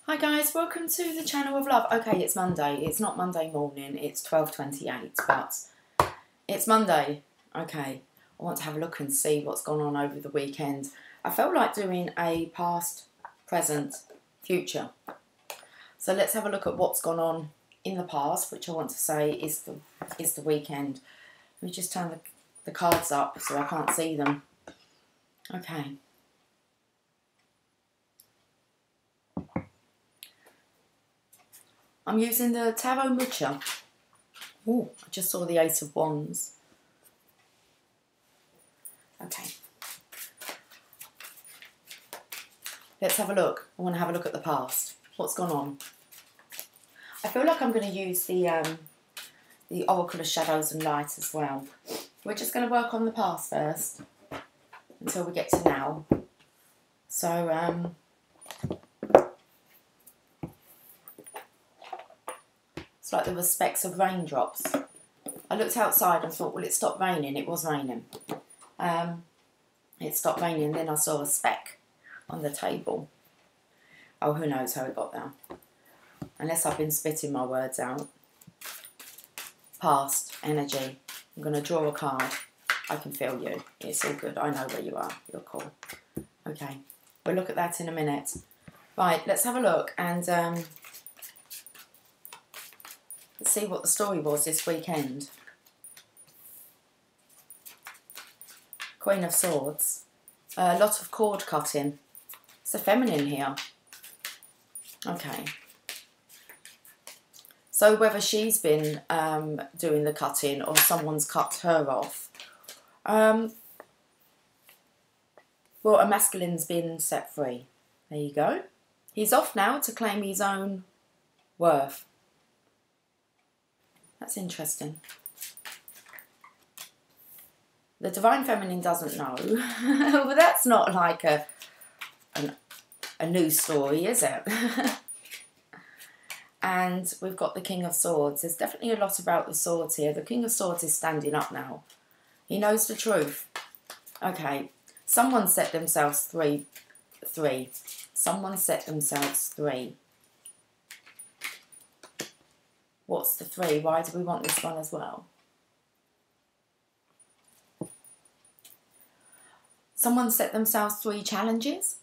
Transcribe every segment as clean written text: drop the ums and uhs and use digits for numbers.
Hi guys, welcome to the channel of love. Okay, it's Monday. It's not Monday morning, it's 12:28, but it's Monday. Okay, I want to have a look and see what's gone on over the weekend. I felt like doing a past, present, future. So let's have a look at what's gone on in the past, which I want to say is the weekend. Let me just turn the cards up so I can't see them. Okay. I'm using the Tarot Mucha. Oh, I just saw the Ace of Wands. Okay. Let's have a look. I want to have a look at the past. What's gone on? I feel like I'm going to use the Oracle of Shadows and Light as well. We're just going to work on the past first until we get to now. So, it's like there were specks of raindrops. I looked outside and thought, well, it stopped raining. It was raining. It stopped raining, then I saw a speck on the table. Oh, who knows how it got there. Unless I've been spitting my words out. Past energy. I'm going to draw a card. I can feel you. It's all good. I know where you are. You're cool. Okay. We'll look at that in a minute. Right, let's have a look and let's see what the story was this weekend. Queen of Swords. A lot of cord cutting. It's a feminine here. Okay. So whether she's been doing the cutting or someone's cut her off. Well, a masculine's been set free. There you go. He's off now to claim his own worth. That's interesting. The Divine Feminine doesn't know. Well, that's not like a news story, is it? And we've got the King of Swords. There's definitely a lot about the swords here. The King of Swords is standing up now. He knows the truth. Okay. Someone set themselves three. Someone set themselves 3. What's the 3? Why do we want this one as well? Someone set themselves 3 challenges?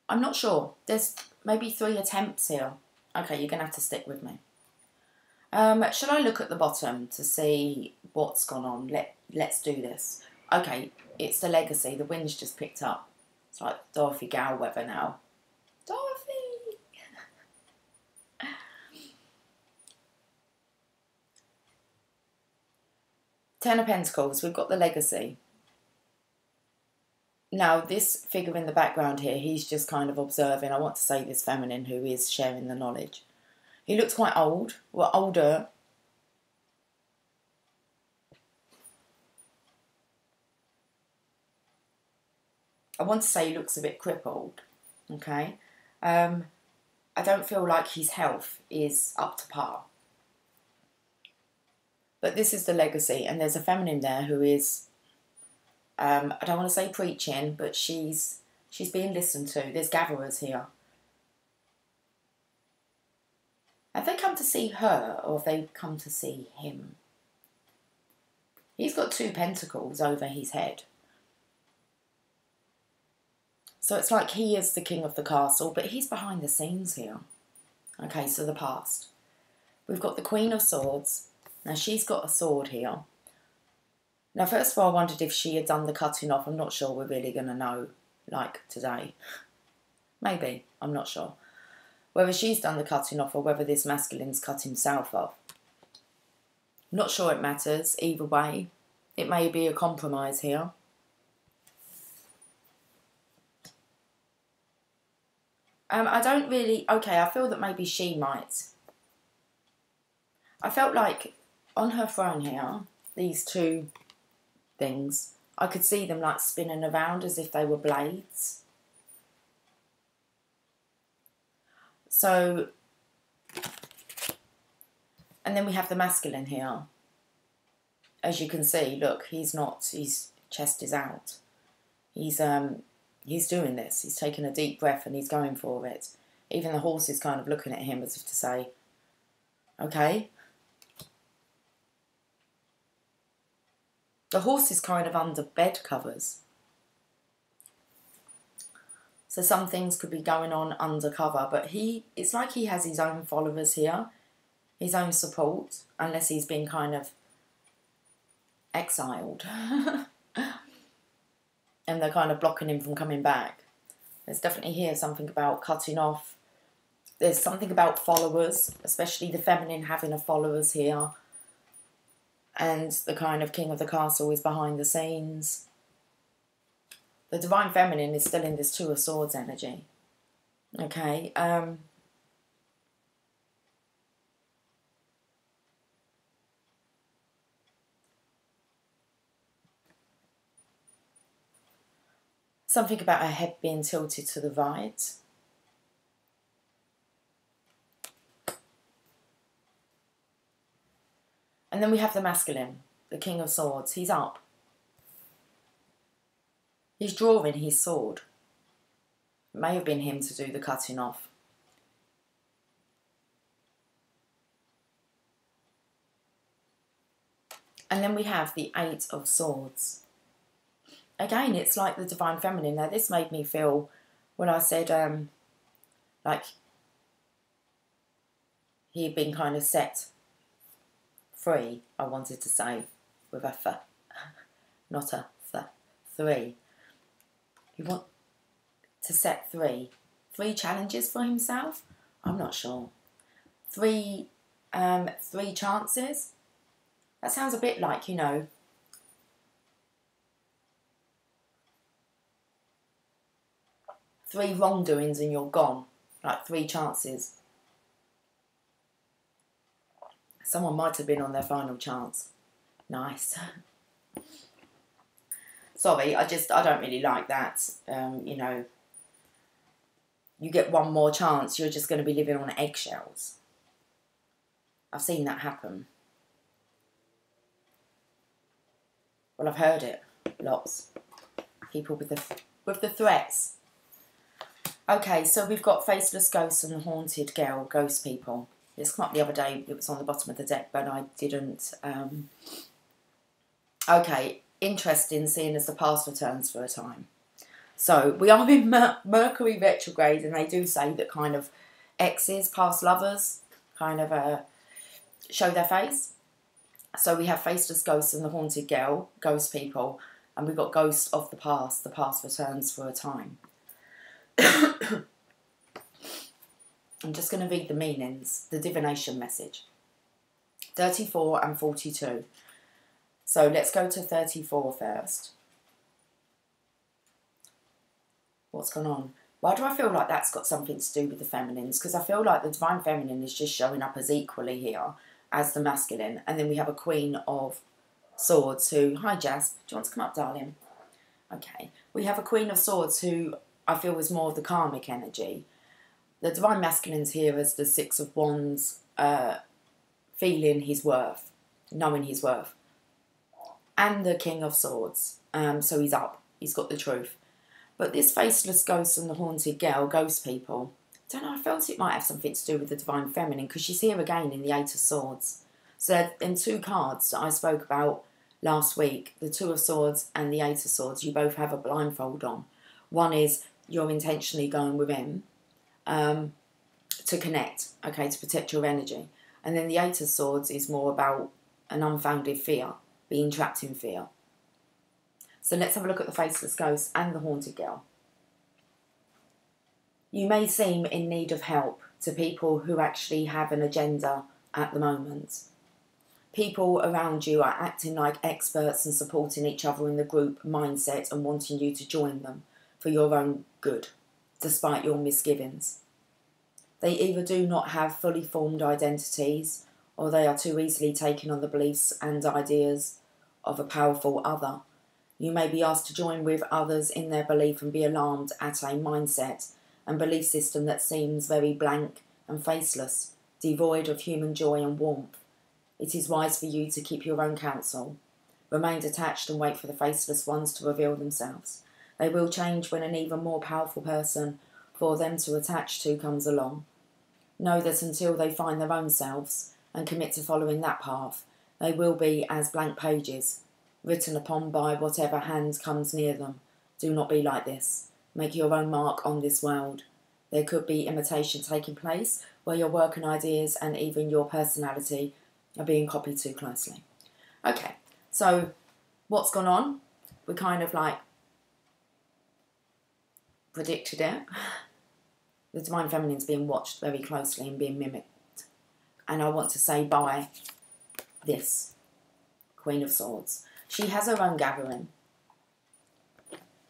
I'm not sure. There's maybe 3 attempts here. Okay, you're going to have to stick with me. Shall I look at the bottom to see what's gone on? Let's do this. Okay, it's the legacy. The wind's just picked up. It's like Dorothy Gale weather now. Dorothy! 10 of Pentacles. We've got the legacy. Now, this figure in the background here, he's just kind of observing. I want to say this feminine who is sharing the knowledge. He looks quite old, well, older. I want to say he looks a bit crippled, okay? I don't feel like his health is up to par. But this is the legacy, and there's a feminine there who is... I don't want to say preaching, but she's being listened to. There's gatherers here. Have they come to see her, or have they come to see him? He's got 2 pentacles over his head. So it's like he is the king of the castle, but he's behind the scenes here. Okay, so the past. We've got the Queen of Swords. Now, she's got a sword here. Now, first of all, I wondered if she had done the cutting off. I'm not sure we're really going to know, like, today. Maybe. I'm not sure. Whether she's done the cutting off or whether this masculine's cut himself off. I'm not sure it matters. Either way, it may be a compromise here. I don't really... Okay, I feel that maybe she might. I felt like on her throne here, these 2... things, I could see them like spinning around as if they were blades. So, and then we have the masculine here. As you can see, look, he's not, his chest is out. He's doing this. He's taking a deep breath and he's going for it. Even the horse is kind of looking at him as if to say, okay. The horse is kind of under bed covers. So some things could be going on undercover, but it's like he has his own followers here, his own support, unless he's been kind of exiled. And they're kind of blocking him from coming back. There's definitely here something about cutting off. There's something about followers, especially the feminine having a followers here. And the kind of king of the castle is behind the scenes. The divine feminine is still in this Two of Swords energy. Okay. Something about her head being tilted to the right. And then we have the masculine, the King of Swords. He's up. He's drawing his sword. It may have been him to do the cutting off. And then we have the Eight of Swords. Again, it's like the divine feminine. Now, this made me feel, when I said, like, he had been kind of set free, I wanted to say, with a f, not a th, three. You want to set three challenges for himself? I'm not sure. Three chances? That sounds a bit like, you know, three wrongdoings and you're gone. Like 3 chances. Someone might have been on their final chance. Nice. Sorry, I don't really like that. You know, you get one more chance, you're just going to be living on eggshells. I've seen that happen. Well, I've heard it lots. People with the threats. Okay, so we've got Faceless Ghosts and Haunted Girl, Ghost People. This came up the other day. It was on the bottom of the deck, but I didn't. Okay, interesting seeing as the past returns for a time. So we are in Mercury retrograde, and they do say that kind of exes, past lovers, kind of show their face. So we have Faceless Ghosts and the Haunted Girl, Ghost People, and we've got Ghosts of the past returns for a time. I'm just going to read the meanings, the divination message. 34 and 42. So let's go to 34 first. What's going on? Why do I feel like that's got something to do with the feminines? Because I feel like the divine feminine is just showing up as equally here as the masculine. And then we have a Queen of Swords who... Hi, Jazz. Do you want to come up, darling? Okay. We have a Queen of Swords who I feel is more of the karmic energy. The divine masculine's here as the Six of Wands, feeling his worth, knowing his worth. And the King of Swords. So he's up. He's got the truth. But this Faceless Ghost and the Haunted Girl, Ghost People, I don't know, I felt it might have something to do with the divine feminine because she's here again in the Eight of Swords. So in 2 cards that I spoke about last week, the Two of Swords and the Eight of Swords, you both have a blindfold on. One is you're intentionally going within to connect, okay, to protect your energy. And then the Eight of Swords is more about an unfounded fear, being trapped in fear. So let's have a look at the Faceless Ghost and the Haunted Girl. You may seem in need of help to people who actually have an agenda at the moment. People around you are acting like experts and supporting each other in the group mindset and wanting you to join them for your own good, despite your misgivings. They either do not have fully formed identities, or they are too easily taken on the beliefs and ideas of a powerful other. You may be asked to join with others in their belief and be alarmed at a mindset and belief system that seems very blank and faceless, devoid of human joy and warmth. It is wise for you to keep your own counsel. Remain detached and wait for the faceless ones to reveal themselves. They will change when an even more powerful person for them to attach to comes along. Know that until they find their own selves and commit to following that path, they will be as blank pages, written upon by whatever hand comes near them. Do not be like this. Make your own mark on this world. There could be imitation taking place where your work and ideas and even your personality are being copied too closely. Okay, so what's gone on? We kind of like predicted it. The Divine Feminine's being watched very closely and being mimicked. And I want to say by this Queen of Swords. She has her own gathering.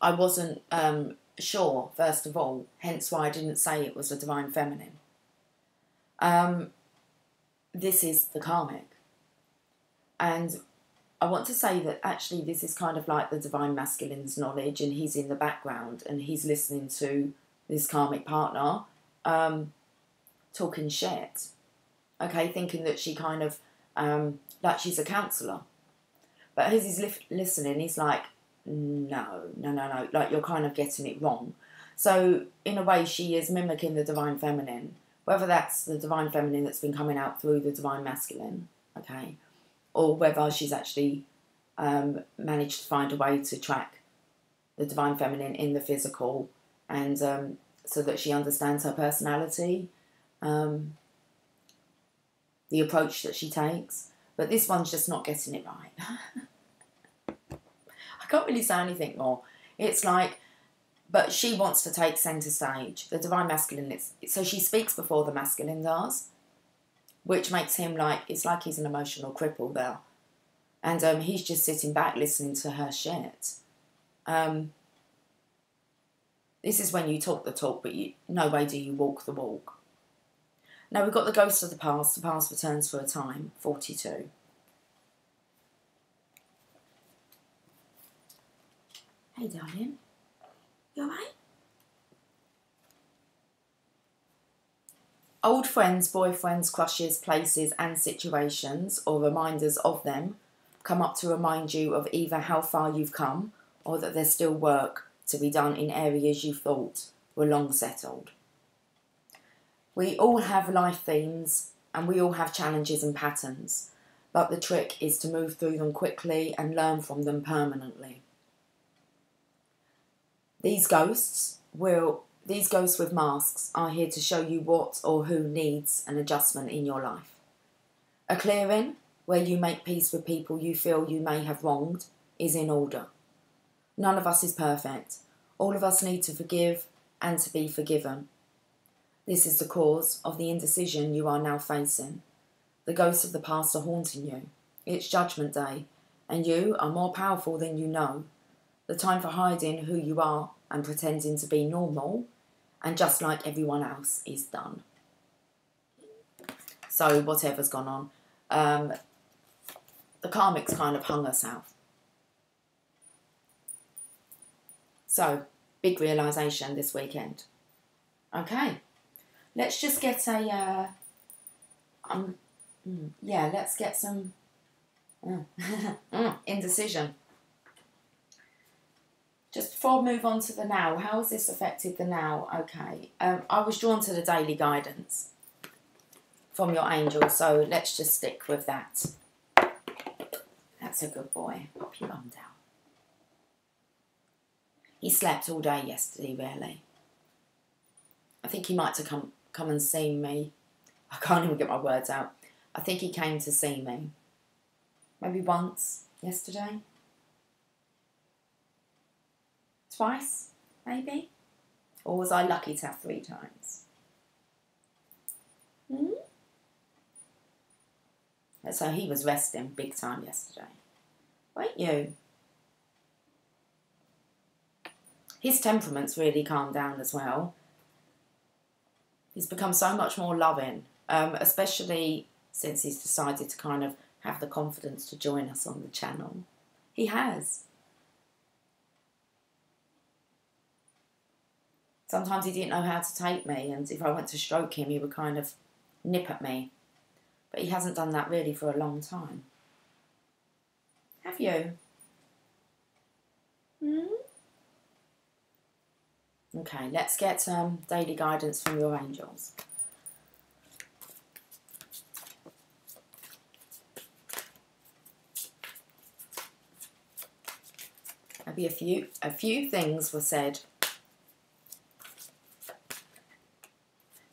I wasn't sure, first of all, hence why I didn't say it was the Divine Feminine. This is the karmic. And I want to say that actually this is kind of like the Divine Masculine's knowledge, and he's in the background and he's listening to this karmic partner talking shit. Okay, thinking that she kind of, like she's a counsellor. But as he's listening, he's like, no, like you're kind of getting it wrong. So in a way she is mimicking the Divine Feminine, whether that's the Divine Feminine that's been coming out through the Divine Masculine, okay, or whether she's actually managed to find a way to track the Divine Feminine in the physical, and so that she understands her personality, the approach that she takes. But this one's just not getting it right. I can't really say anything more. It's like, but she wants to take centre stage. The Divine Masculine, so she speaks before the Masculine does, which makes him like, it's like he's an emotional cripple there. And he's just sitting back listening to her shit. This is when you talk the talk, but no way do you walk the walk. Now we've got the ghost of the past. The past returns for a time, 42. Hey, darling. You alright? Old friends, boyfriends, crushes, places and situations, or reminders of them, come up to remind you of either how far you've come or that there's still work to be done in areas you thought were long settled. We all have life themes and we all have challenges and patterns, but the trick is to move through them quickly and learn from them permanently. These ghosts with masks are here to show you what or who needs an adjustment in your life. A clearing where you make peace with people you feel you may have wronged is in order. None of us is perfect. All of us need to forgive and to be forgiven. This is the cause of the indecision you are now facing. The ghosts of the past are haunting you. It's Judgment Day, and you are more powerful than you know. The time for hiding who you are and pretending to be normal and just like everyone else is done. So whatever's gone on, the karmic's kind of hung us out. So, big realisation this weekend. Okay, let's just get a, let's get some indecision. Just before I move on to the now, how has this affected the now? Okay, I was drawn to the daily guidance from your angel, so let's just stick with that. That's a good boy. Pop your bum down. He slept all day yesterday, really. I think he might have come and seen me. I can't even get my words out. I think he came to see me. Maybe once yesterday. Twice, maybe? Or was I lucky to have 3 times? So he was resting big time yesterday. Weren't you? His temperament's really calmed down as well. He's become so much more loving, especially since he's decided to kind of have the confidence to join us on the channel. He has. Sometimes he didn't know how to take me, and if I went to stroke him, he would kind of nip at me. But he hasn't done that really for a long time. Have you? Okay, let's get daily guidance from your angels. Maybe a few things were said.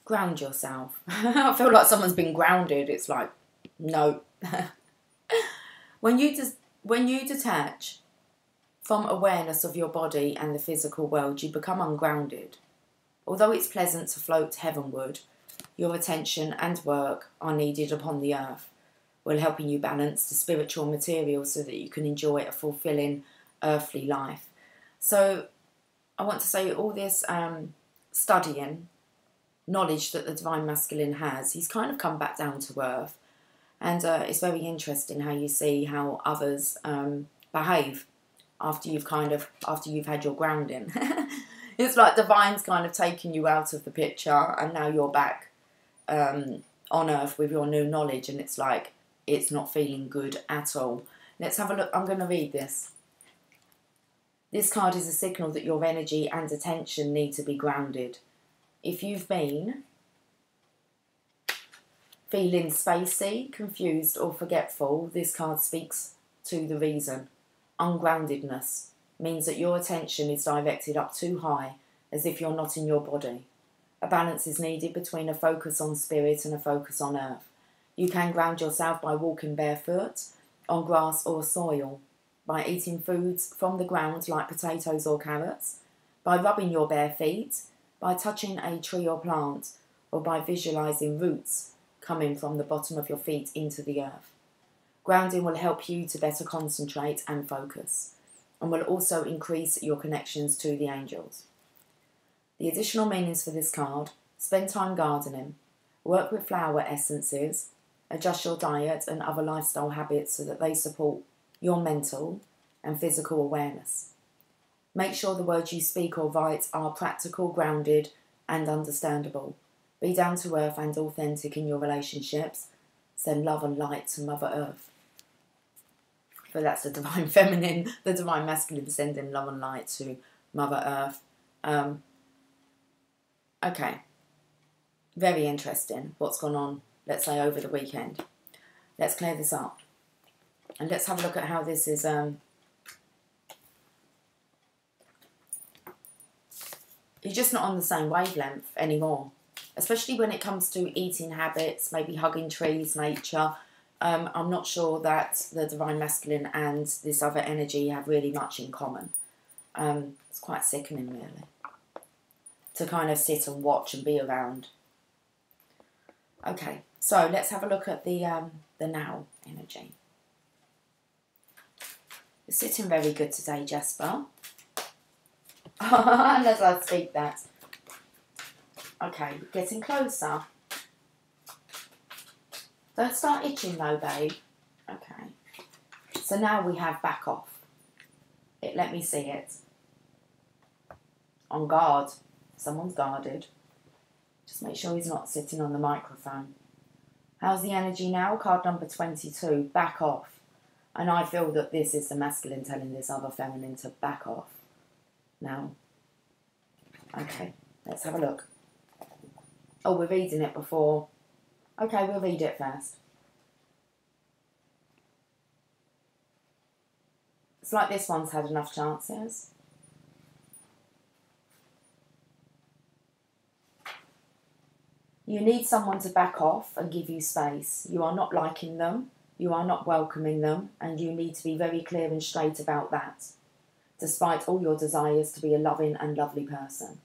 Ground yourself. I feel like someone's been grounded. It's like, no. When you detach from awareness of your body and the physical world, you become ungrounded. Although it's pleasant to float heavenward, your attention and work are needed upon the earth, while helping you balance the spiritual material so that you can enjoy a fulfilling earthly life. So I want to say all this studying, knowledge that the Divine Masculine has, he's kind of come back down to earth. And it's very interesting how you see how others behave after you've had your grounding. It's like Divine's kind of taken you out of the picture, and now you're back on earth with your new knowledge, and it's like it's not feeling good at all. Let's have a look. I'm going to read this. This card is a signal that your energy and attention need to be grounded. If you've been feeling spacey, confused or forgetful, this card speaks to the reason. Ungroundedness means that your attention is directed up too high, as if you're not in your body. A balance is needed between a focus on spirit and a focus on earth. You can ground yourself by walking barefoot, on grass or soil, by eating foods from the ground like potatoes or carrots, by rubbing your bare feet, by touching a tree or plant, or by visualising roots coming from the bottom of your feet into the earth. Grounding will help you to better concentrate and focus, and will also increase your connections to the angels. The additional meanings for this card: spend time gardening, work with flower essences, adjust your diet and other lifestyle habits so that they support your mental and physical awareness. Make sure the words you speak or write are practical, grounded and understandable. Be down to earth and authentic in your relationships. Send love and light to Mother Earth. But that's the Divine Feminine, the Divine Masculine sending love and light to Mother Earth. Okay. Very interesting what's gone on, let's say, over the weekend. Let's clear this up. And let's have a look at how this is... You're just not on the same wavelength anymore. Especially when it comes to eating habits, maybe hugging trees, nature. I'm not sure that the Divine Masculine and this other energy have really much in common. It's quite sickening, really, to kind of sit and watch and be around. Okay, so let's have a look at the now energy. You're sitting very good today, Jasper. Unless I speak that. Okay, getting closer. Don't start itching though, babe. Okay. So now we have back off. Let me see it. On guard. Someone's guarded. Just make sure he's not sitting on the microphone. How's the energy now? Card number 22. Back off. And I feel that this is the masculine telling this other feminine to back off. Now. Okay, let's have a look. Oh, we're reading it before. Okay, we'll read it first. It's like this one's had enough chances. You need someone to back off and give you space. You are not liking them, you are not welcoming them, and you need to be very clear and straight about that, despite all your desires to be a loving and lovely person.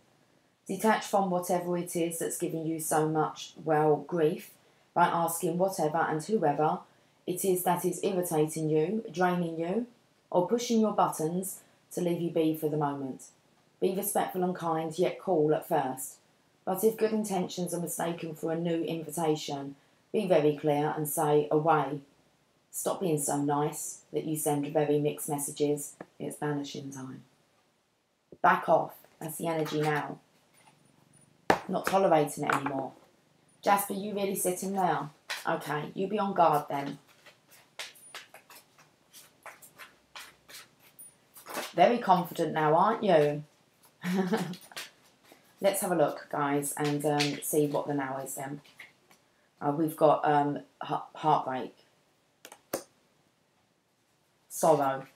Detach from whatever it is that's giving you so much, well, grief, by asking whatever and whoever it is that is irritating you, draining you, or pushing your buttons to leave you be for the moment. Be respectful and kind, yet cool at first. But if good intentions are mistaken for a new invitation, be very clear and say, away. Stop being so nice that you send very mixed messages. It's vanishing time. Back off. That's the energy now. Not tolerating it anymore. Jasper, you really sitting there? Okay, you be on guard then. Very confident now, aren't you? Let's have a look, guys, and see what the now is then. We've got heartbreak, sorrow.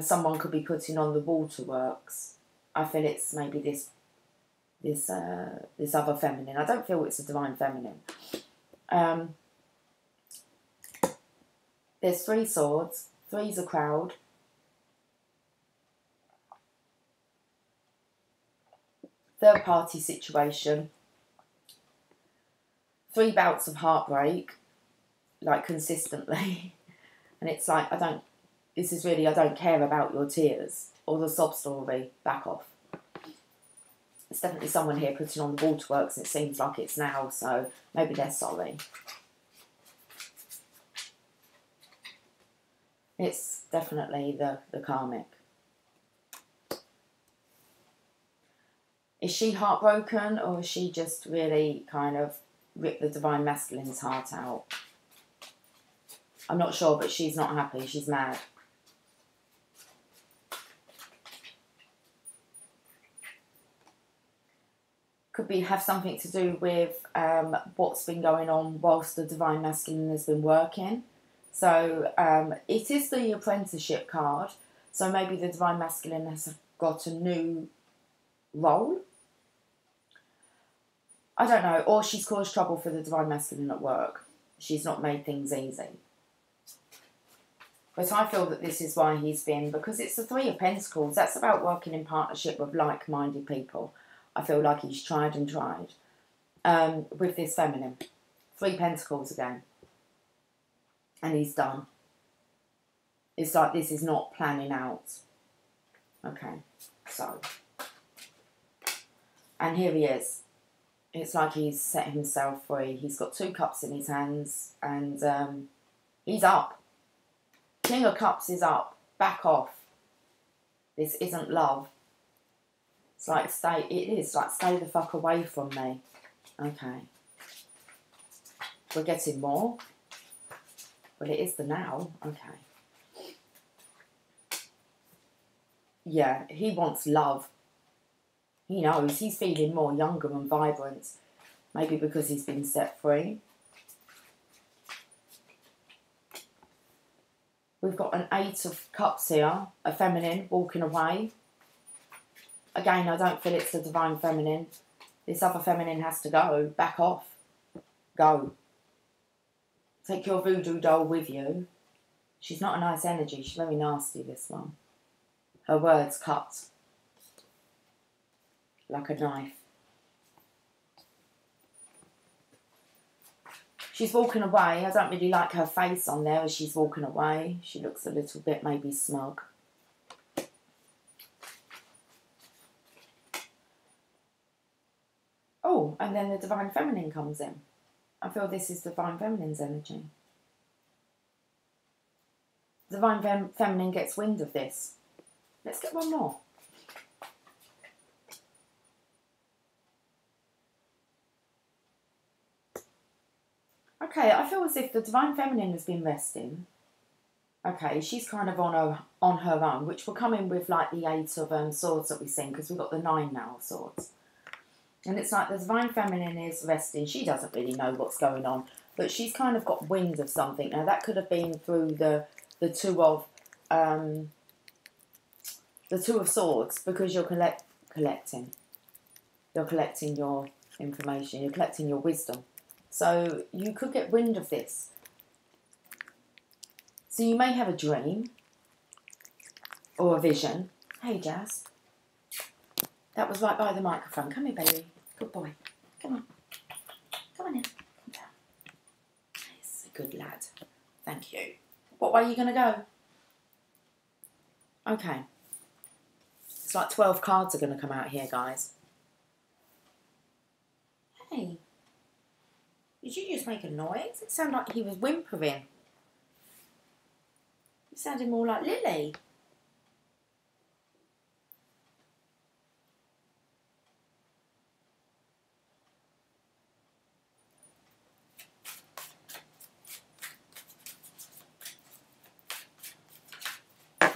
Someone could be putting on the waterworks. I feel it's maybe this other feminine. I don't feel it's a divine feminine. There's 3 swords. 3's a crowd. Third party situation. 3 bouts of heartbreak, like consistently. And it's like, I don't care about your tears or the sob story. Back off. There's definitely someone here putting on the waterworks, and it seems like it's now, so maybe they're sorry. It's definitely the karmic. Is she heartbroken, or is she just really kind of ripped the divine masculine's heart out? I'm not sure, but she's not happy. She's mad. Could have something to do with what's been going on whilst the divine masculine has been working. So it is the apprenticeship card. So maybe the divine masculine has got a new role. I don't know. Or she's caused trouble for the divine masculine at work. She's not made things easy. But I feel that this is why he's been, because it's the 3 of Pentacles. That's about working in partnership with like-minded people. I feel like he's tried and tried with this feminine. 3 Pentacles again. And he's done. It's like this is not planning out. Okay, so. And here he is. It's like he's set himself free. He's got 2 cups in his hands and he's up. King of Cups is up. Back off. This isn't love. It's like stay the fuck away from me. Okay. We're getting more. Well, it is the now. Okay. Yeah, he wants love. He knows he's feeling more younger and vibrant. Maybe because he's been set free. We've got an 8 of Cups here. A feminine walking away. Again, I don't feel it's the divine feminine. This other feminine has to go. Back off. Go. Take your voodoo doll with you. She's not a nice energy. She's very nasty, this one. Her words cut like a knife. She's walking away. I don't really like her face on there as she's walking away. She looks a little bit maybe smug. Oh, and then the divine feminine comes in. I feel this is divine feminine's energy. Divine feminine gets wind of this. Let's get one more. Okay, I feel as if the divine feminine has been resting. Okay, she's kind of on her own, which will come in with like the 8 of swords that we've seen, because we've got the 9 now of swords. And it's like the divine feminine is resting. She doesn't really know what's going on, but she's kind of got wind of something. Now that could have been through the 2 of swords, because you're collecting. You're collecting your information. You're collecting your wisdom. So you could get wind of this. So you may have a dream or a vision. Hey, Jazz. That was right by the microphone. Come here, baby. Good boy. Come on. Come on in. Come down. He's a good lad. Thank you. What way are you going to go? Okay. It's like 12 cards are going to come out here, guys. Hey. Did you just make a noise? It sounded like he was whimpering. It sounded more like Lily.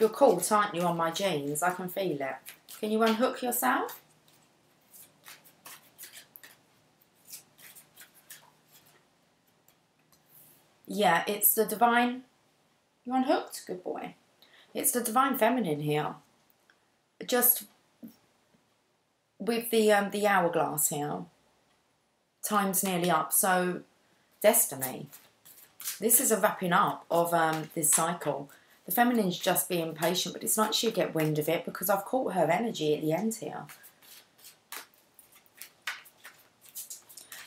You're cool, aren't you, on my jeans? I can feel it. Can you unhook yourself? Yeah, it's the divine... You unhooked? Good boy. It's the divine feminine here. Just with the hourglass here. Time's nearly up. So, destiny. This is a wrapping up of this cycle. The feminine's just being patient, but it's like she'll get wind of it because I've caught her energy at the end here.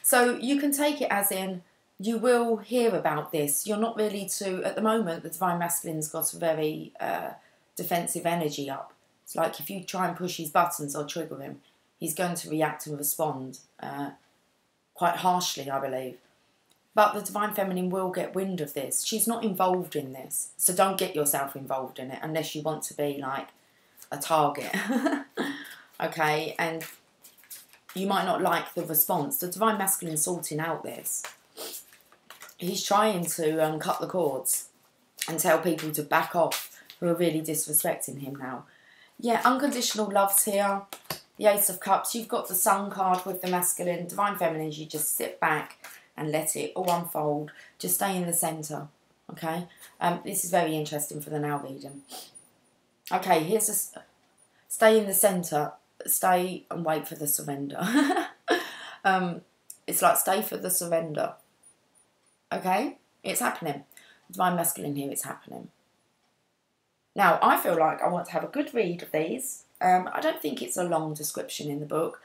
So you can take it as in, you will hear about this. You're not really at the moment, the Divine Masculine's got a very defensive energy up. It's like if you try and push his buttons or trigger him, he's going to react and respond quite harshly, I believe. But the Divine Feminine will get wind of this. She's not involved in this. So don't get yourself involved in it unless you want to be like a target. Okay, and you might not like the response. The Divine Masculine's sorting out this. He's trying to cut the cords and tell people to back off who are really disrespecting him now. Yeah, unconditional love's here. The Ace of Cups. You've got the Sun card with the masculine. Divine Feminine, you just sit back and let it all unfold. Just stay in the centre, okay? This is very interesting for the now reading. Okay, here's a... Stay in the centre. Stay and wait for the surrender. It's like stay for the surrender. Okay? It's happening. Divine Masculine here, it's happening. Now, I feel like I want to have a good read of these. I don't think it's a long description in the book.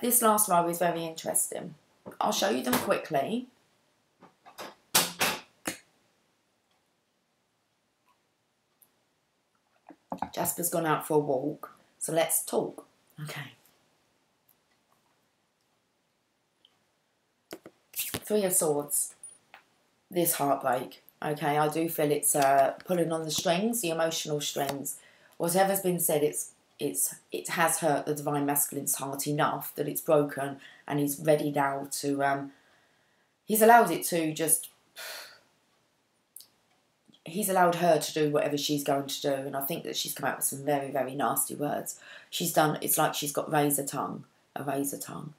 This last row is very interesting. I'll show you them quickly. Jasper's gone out for a walk, so let's talk. Okay. Three of Swords. This heartbreak. Okay, I do feel it's pulling on the strings, the emotional strings. Whatever's been said, it has hurt the Divine Masculine's heart enough that it's broken, and he's ready now to... he's allowed it to just... He's allowed her to do whatever she's going to do, and I think that she's come out with some very, very nasty words. She's done... It's like she's got razor tongue. A razor tongue.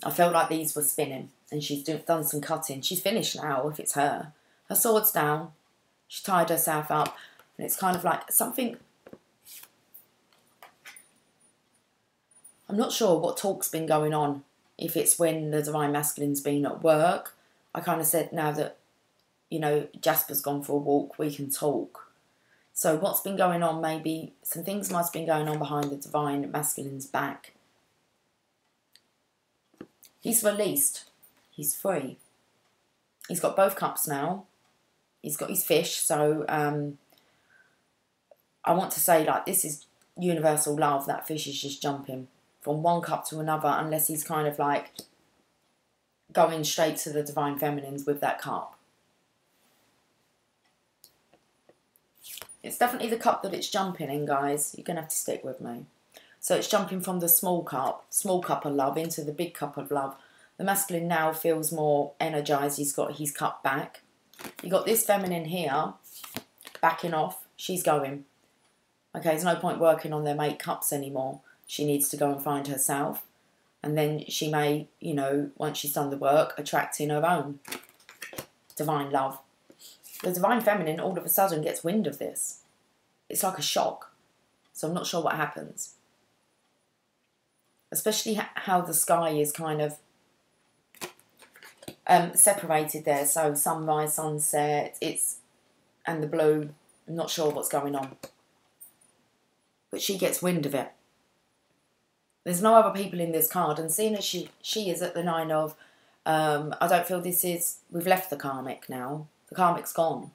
I felt like these were spinning, and she's done some cutting. She's finished now, if it's her. Her sword's down. She tied herself up, and it's kind of like something... I'm not sure what talk's been going on. If it's when the Divine Masculine's been at work. I kind of said now that, you know, Jasper's gone for a walk, we can talk. So what's been going on, maybe some things must have been going on behind the Divine Masculine's back. He's released. He's free. He's got both cups now. He's got his fish. So I want to say, like, this is universal love. That fish is just jumping from one cup to another, unless he's kind of like going straight to the Divine Feminines with that cup. It's definitely the cup that it's jumping in, guys. You're going to have to stick with me. So it's jumping from the small cup of love, into the big cup of love. The masculine now feels more energised. He's got his cup back. You got this feminine here, backing off. She's going. Okay, there's no point working on their mate cups anymore. She needs to go and find herself. And then she may, you know, once she's done the work, attract in her own divine love. The Divine Feminine all of a sudden gets wind of this. It's like a shock. So I'm not sure what happens. Especially how the sky is kind of separated there. So sunrise, sunset, and the blue. I'm not sure what's going on. But she gets wind of it. There's no other people in this card, and seeing as she is at the 9 of, I don't feel this is... We've left the karmic now. The karmic's gone.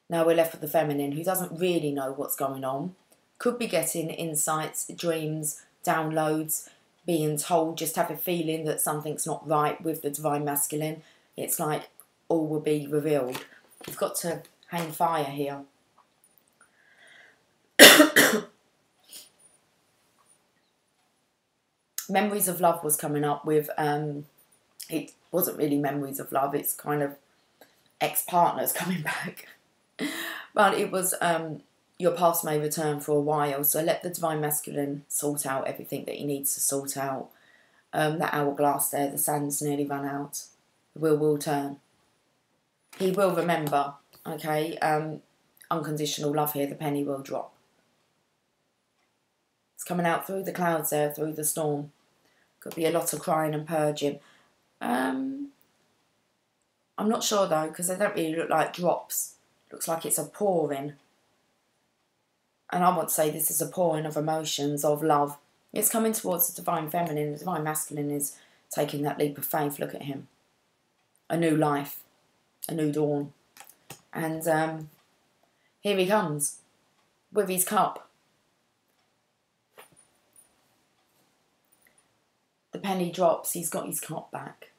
Now we're left with the feminine, who doesn't really know what's going on. Could be getting insights, dreams, downloads, being told, just have a feeling that something's not right with the Divine Masculine. It's like all will be revealed. You've got to hang fire here. Memories of love was coming up with, it wasn't really memories of love, it's kind of ex-partners coming back. But it was, your past may return for a while, so let the Divine Masculine sort out everything that he needs to sort out. That hourglass there, the sand's nearly run out. The wheel will turn. He will remember, okay? Unconditional love here, the penny will drop. It's coming out through the clouds there, through the storm. Could be a lot of crying and purging. I'm not sure though, because they don't really look like drops. Looks like it's a pouring. And I want to say this is a pouring of emotions, of love. It's coming towards the divine feminine. The divine masculine is taking that leap of faith. Look at him. A new life. A new dawn. And here he comes. With his cup. The penny drops. He's got his cup back.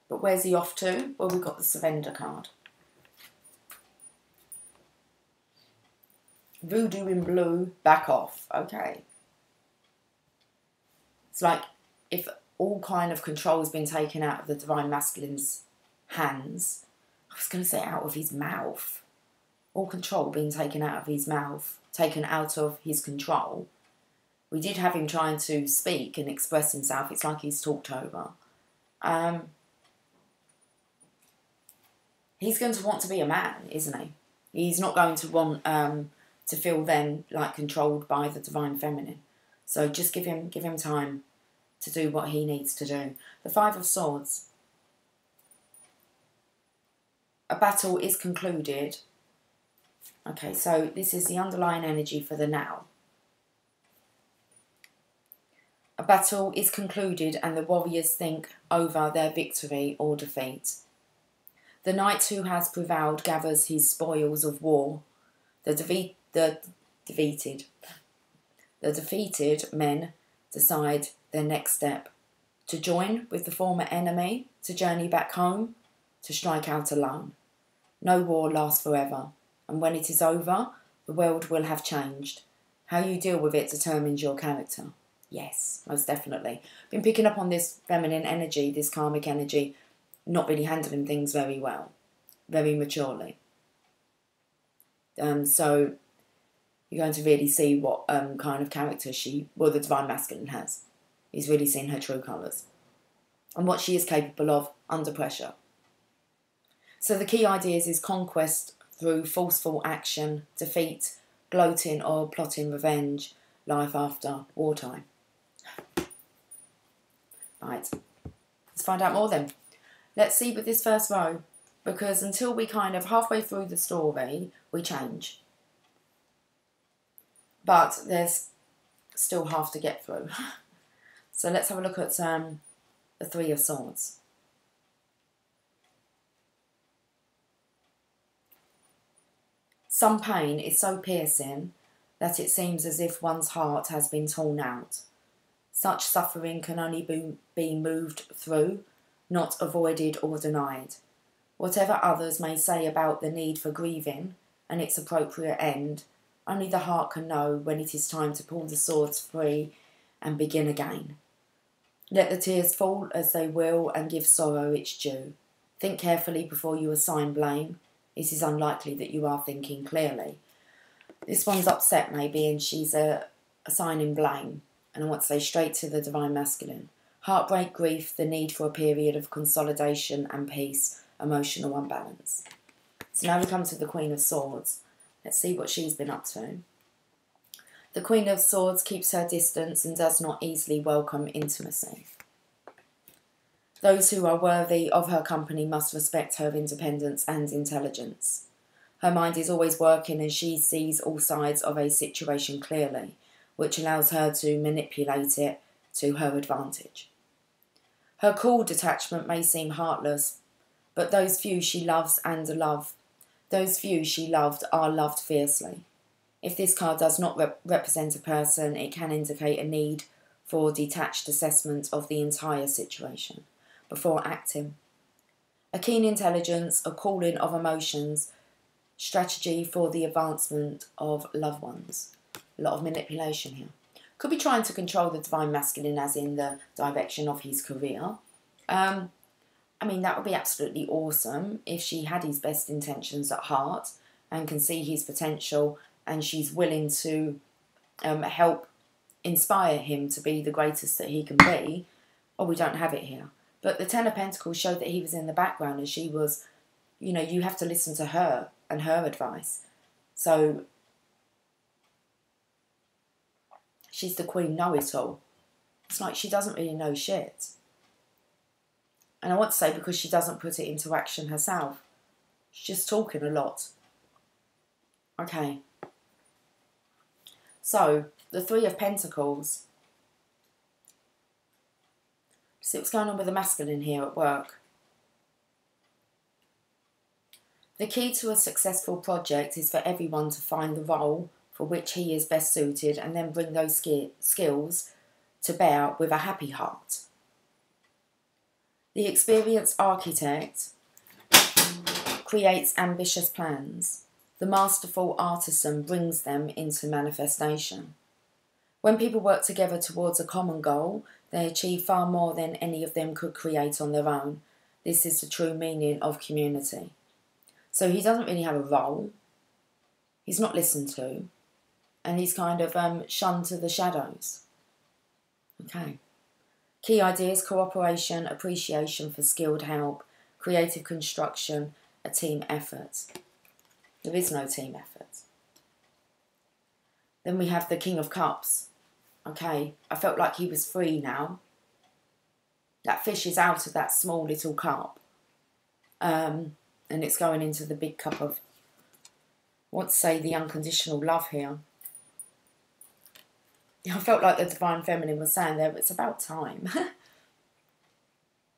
But where's he off to? Well, we've got the surrender card. Voodoo in blue, back off. Okay. It's like if all kind of control has been taken out of the divine masculine's hands. I was going to say out of his mouth. All control being taken out of his mouth, taken out of his control. We did have him trying to speak and express himself. It's like he's talked over. He's going to want to be a man, isn't he? He's not going to want to feel then like controlled by the divine feminine. So just give him time to do what he needs to do. The Five of Swords. A battle is concluded. Okay, so this is the underlying energy for the now. A battle is concluded and the warriors think over their victory or defeat. The knight who has prevailed gathers his spoils of war. The defeated men decide their next step. To join with the former enemy, to journey back home, to strike out alone. No war lasts forever, and when it is over, the world will have changed. How you deal with it determines your character. Yes, most definitely. Been picking up on this feminine energy, this karmic energy, not really handling things very well, very maturely. So you're going to really see what kind of character the divine masculine has. He's really seen her true colours and what she is capable of under pressure. So the key ideas is conquest through forceful action, defeat, gloating or plotting revenge, life after wartime. Right, let's find out more then. Let's see with this first row, because until we kind of halfway through the story, we change. But there's still half to get through. So let's have a look at the Three of Swords. Some pain is so piercing that it seems as if one's heart has been torn out. Such suffering can only be moved through, not avoided or denied. Whatever others may say about the need for grieving and its appropriate end, only the heart can know when it is time to pull the swords free and begin again. Let the tears fall as they will and give sorrow its due. Think carefully before you assign blame. It is unlikely that you are thinking clearly. This one's upset maybe and she's assigning blame. And I want to say straight to the divine masculine. Heartbreak, grief, the need for a period of consolidation and peace, emotional unbalance. So now we come to the Queen of Swords. Let's see what she's been up to. The Queen of Swords keeps her distance and does not easily welcome intimacy. Those who are worthy of her company must respect her independence and intelligence. Her mind is always working and she sees all sides of a situation clearly, which allows her to manipulate it to her advantage. Her cool detachment may seem heartless, but those few she loves are loved fiercely. If this card does not represent a person, it can indicate a need for detached assessment of the entire situation before acting. A keen intelligence, a calling of emotions, strategy for the advancement of loved ones. A lot of manipulation here. Could be trying to control the divine masculine as in the direction of his career. I mean, that would be absolutely awesome if she had his best intentions at heart and can see his potential and she's willing to help inspire him to be the greatest that he can be. Oh, we don't have it here. But the Ten of Pentacles showed that he was in the background and she was, you know, you have to listen to her and her advice. So she's the queen know-it-all. It's like she doesn't really know shit. And I want to say because she doesn't put it into action herself. She's just talking a lot. Okay. So, the Three of Pentacles. See what's going on with the masculine here at work. The key to a successful project is for everyone to find the role for which he is best suited and then bring those skills to bear with a happy heart. The experienced architect creates ambitious plans. The masterful artisan brings them into manifestation. When people work together towards a common goal, they achieve far more than any of them could create on their own. This is the true meaning of community. So he doesn't really have a role. He's not listened to. And he's kind of shunned to the shadows. Okay. Key ideas: cooperation, appreciation for skilled help, creative construction, a team effort. There is no team effort. Then we have the King of Cups. Okay, I felt like he was free now. That fish is out of that small little cup. And it's going into the big cup of, I want to say, the unconditional love here. I felt like the Divine Feminine was saying there, it's about time.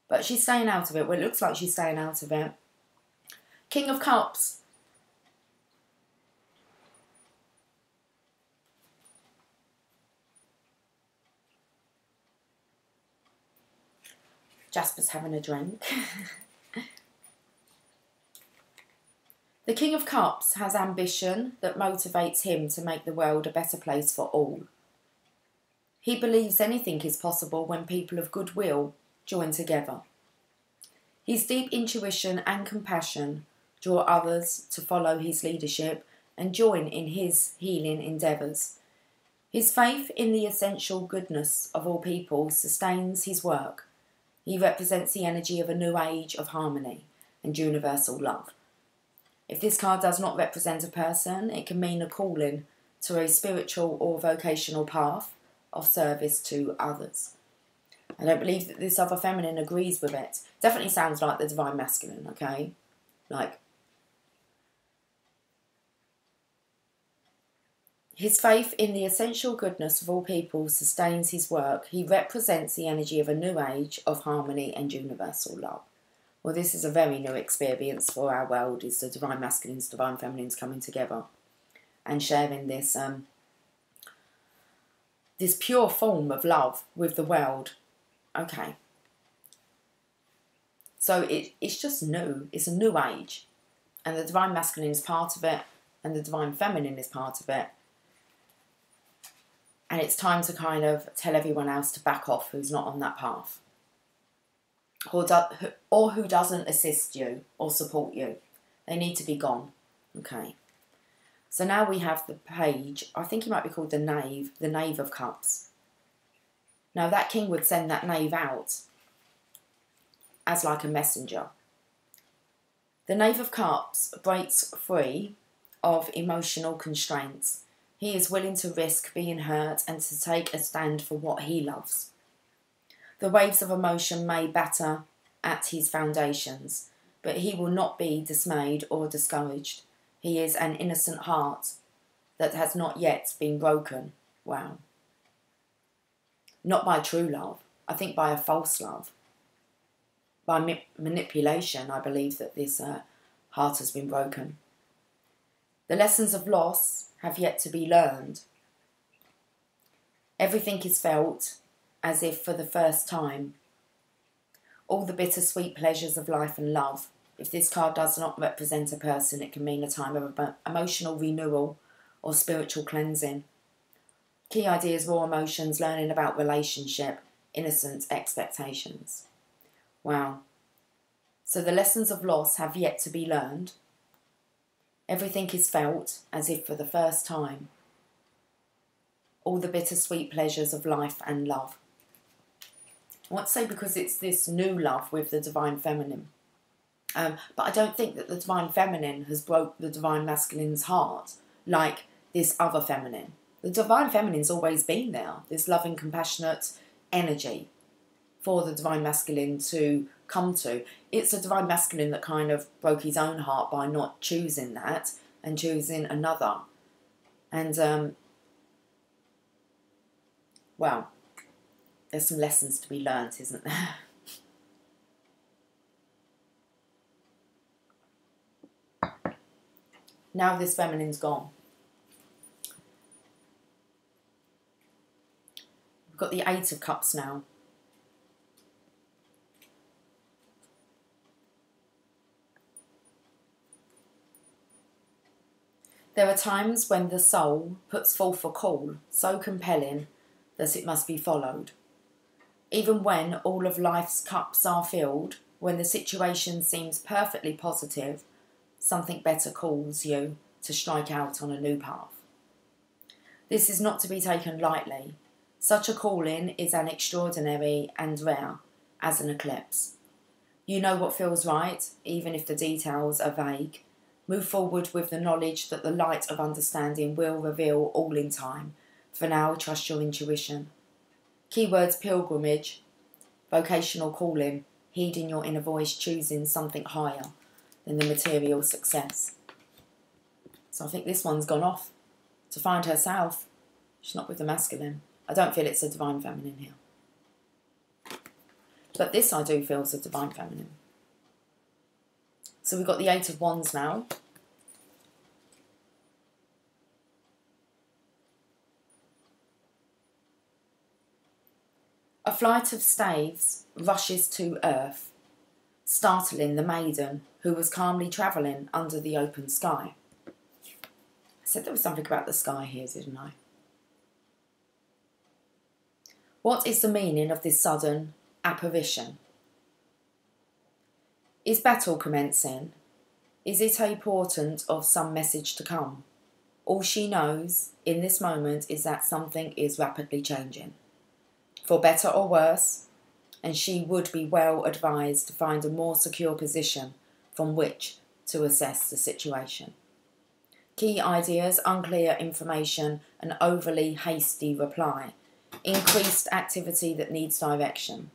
But she's staying out of it. Well, it looks like she's staying out of it. King of Cups. Jasper's having a drink. The King of Cups has ambition that motivates him to make the world a better place for all. He believes anything is possible when people of goodwill join together. His deep intuition and compassion draw others to follow his leadership and join in his healing endeavours. His faith in the essential goodness of all people sustains his work. He represents the energy of a new age of harmony and universal love. If this card does not represent a person, it can mean a calling to a spiritual or vocational path of service to others. I don't believe that this other feminine agrees with it. Definitely sounds like the Divine Masculine, okay? Like, his faith in the essential goodness of all people sustains his work. He represents the energy of a new age of harmony and universal love. Well, this is a very new experience for our world, is the Divine Masculines, Divine Feminines coming together and sharing this this pure form of love with the world. Okay. So it's just new. It's a new age. And the Divine Masculine is part of it. And the Divine Feminine is part of it. And it's time to kind of tell everyone else to back off who's not on that path. Or who doesn't assist you or support you. They need to be gone. Okay. So now we have the page. I think he might be called the Knave of Cups. Now that king would send that knave out as like a messenger. The Knave of Cups breaks free of emotional constraints. He is willing to risk being hurt and to take a stand for what he loves. The waves of emotion may batter at his foundations, but he will not be dismayed or discouraged. He is an innocent heart that has not yet been broken. Wow. Not by true love. I think by a false love. By manipulation, I believe that this heart has been broken. The lessons of loss have yet to be learned. Everything is felt as if for the first time. All the bittersweet pleasures of life and love. If this card does not represent a person, it can mean a time of emotional renewal or spiritual cleansing. Key ideas: raw emotions, learning about relationship, innocent expectations. Wow. So the lessons of loss have yet to be learned. Everything is felt as if for the first time. All the bittersweet pleasures of life and love. I want to say because it's this new love with the Divine Feminine. But I don't think that the divine feminine has broke the divine masculine's heart like this other feminine. The divine feminine's always been there, this loving, compassionate energy for the divine masculine to come to. It's a divine masculine that kind of broke his own heart by not choosing that and choosing another. And, well, there's some lessons to be learnt, isn't there? Now this feminine's gone. We've got the Eight of Cups now. There are times when the soul puts forth a call so compelling that it must be followed. Even when all of life's cups are filled, when the situation seems perfectly positive, something better calls you to strike out on a new path. This is not to be taken lightly. Such a calling is as extraordinary and rare as an eclipse. You know what feels right, even if the details are vague. Move forward with the knowledge that the light of understanding will reveal all in time. For now, trust your intuition. Keywords: pilgrimage, vocational calling, heeding your inner voice, choosing something higher than the material success. So I think this one's gone off to find herself. She's not with the masculine. I don't feel it's a divine feminine here. But this I do feel is a divine feminine. So we've got the Eight of Wands now. A flight of staves rushes to earth, startling the maiden who was calmly travelling under the open sky. I said there was something about the sky here, didn't I? What is the meaning of this sudden apparition? Is battle commencing? Is it a portent of some message to come? All she knows in this moment is that something is rapidly changing, for better or worse, and she would be well advised to find a more secure position from which to assess the situation. Key ideas, unclear information, an overly hasty reply, increased activity that needs direction.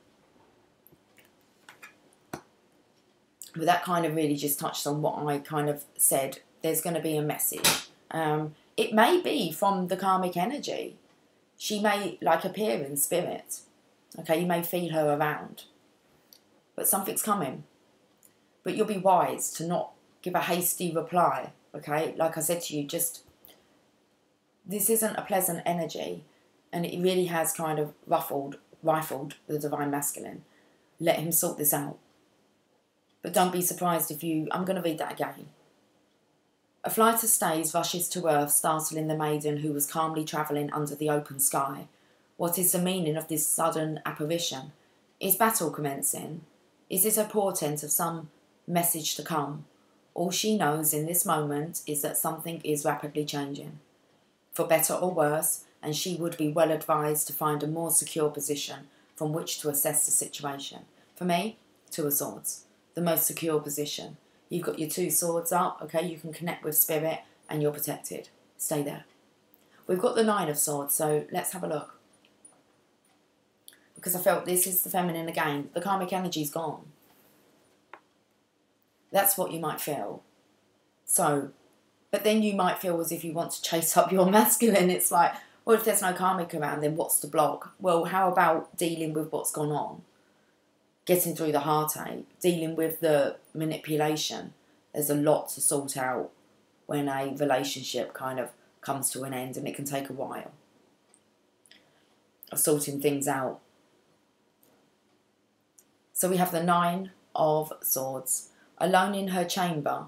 But that kind of really just touched on what I kind of said. There's going to be a message. It may be from the karmic energy. She may like appear in spirit. Okay, you may feel her around. But something's coming. But you'll be wise to not give a hasty reply. Okay, like I said to you, just this isn't a pleasant energy. And it really has kind of rifled the divine masculine. Let him sort this out. But don't be surprised if I'm going to read that again. A flight of staves rushes to earth, startling the maiden who was calmly travelling under the open sky. What is the meaning of this sudden apparition? Is battle commencing? Is it a portent of some message to come? All she knows in this moment is that something is rapidly changing, for better or worse, and she would be well advised to find a more secure position from which to assess the situation. For me, Two of Swords. The most secure position. You've got your two swords up, okay, you can connect with spirit and you're protected. Stay there. We've got the Nine of Swords, so let's have a look. Because I felt this is the feminine again. The karmic energy's gone. That's what you might feel. So, but then you might feel as if you want to chase up your masculine. It's like, well, if there's no karmic around, then what's the block? Well, how about dealing with what's gone on? Getting through the heartache, dealing with the manipulation. There's a lot to sort out when a relationship kind of comes to an end, and it can take a while of sorting things out. So we have the Nine of Swords. Alone in her chamber,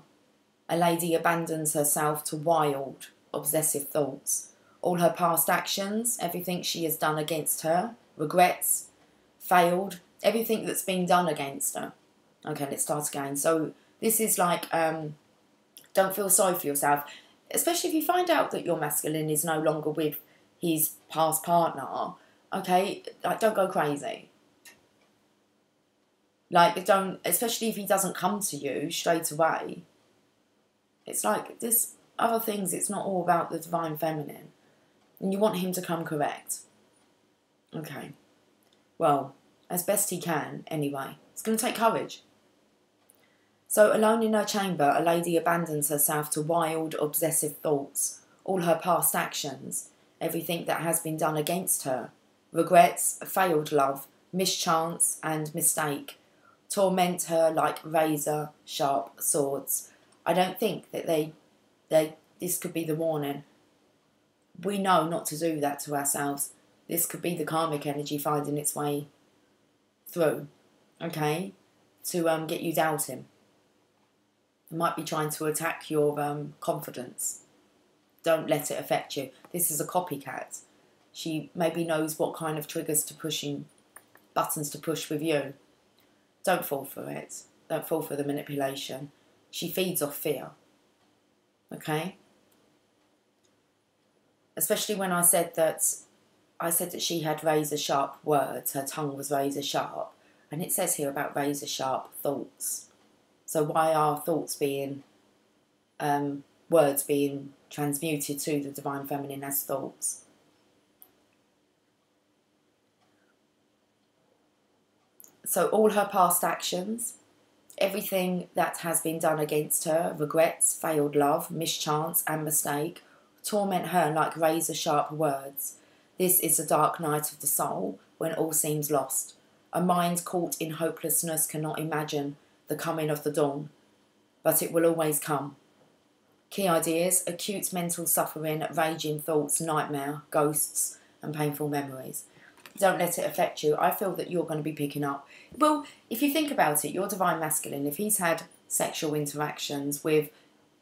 a lady abandons herself to wild, obsessive thoughts. All her past actions, everything she has done against her, regrets, failed, everything that's been done against her. Okay, let's start again. So this is like, don't feel sorry for yourself. Especially if you find out that your masculine is no longer with his past partner. Okay, like, don't go crazy. Like, don't, especially if he doesn't come to you straight away. It's like, this other things, it's not all about the divine feminine. And you want him to come correct. Okay. Well, as best he can, anyway. It's going to take courage. So, alone in her chamber, a lady abandons herself to wild, obsessive thoughts, all her past actions, everything that has been done against her, regrets, failed love, mischance and mistake, torment her like razor-sharp swords. I don't think that this could be the warning. We know not to do that to ourselves. This could be the karmic energy finding its way through, okay, to get you doubting. It might be trying to attack your confidence. Don't let it affect you. This is a copycat. She maybe knows what kind of triggers to pushing, buttons to push with you. Don't fall for it. Don't fall for the manipulation. She feeds off fear. Okay? Especially when I said that she had razor sharp words. Her tongue was razor sharp. And it says here about razor sharp thoughts. So why are thoughts being, words being transmuted to the divine feminine as thoughts? So all her past actions, everything that has been done against her, regrets, failed love, mischance and mistake, torment her like razor-sharp words. This is the dark night of the soul, when all seems lost. A mind caught in hopelessness cannot imagine the coming of the dawn, but it will always come. Key ideas: acute mental suffering, raging thoughts, nightmare, ghosts and painful memories. Don't let it affect you. I feel that you're going to be picking up. Well, if you think about it, your divine masculine, if he's had sexual interactions with,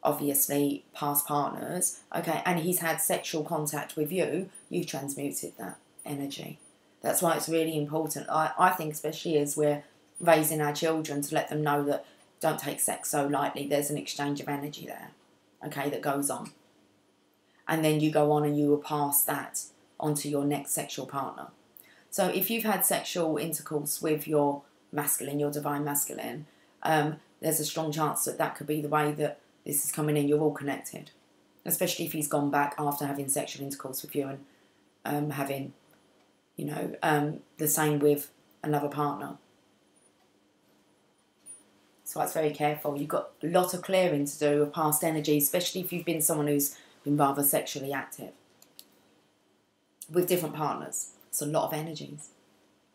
obviously, past partners, okay, and he's had sexual contact with you, you've transmuted that energy. That's why it's really important, I think, especially as we're raising our children, to let them know that don't take sex so lightly. There's an exchange of energy there, okay, that goes on. And then you go on and you will pass that onto your next sexual partner. So if you've had sexual intercourse with your masculine, your divine masculine, there's a strong chance that that could be the way that this is coming in. You're all connected, especially if he's gone back after having sexual intercourse with you and having, you know, the same with another partner. So that's very careful. You've got a lot of clearing to do with past energy, especially if you've been someone who's been rather sexually active with different partners. It's a lot of energies,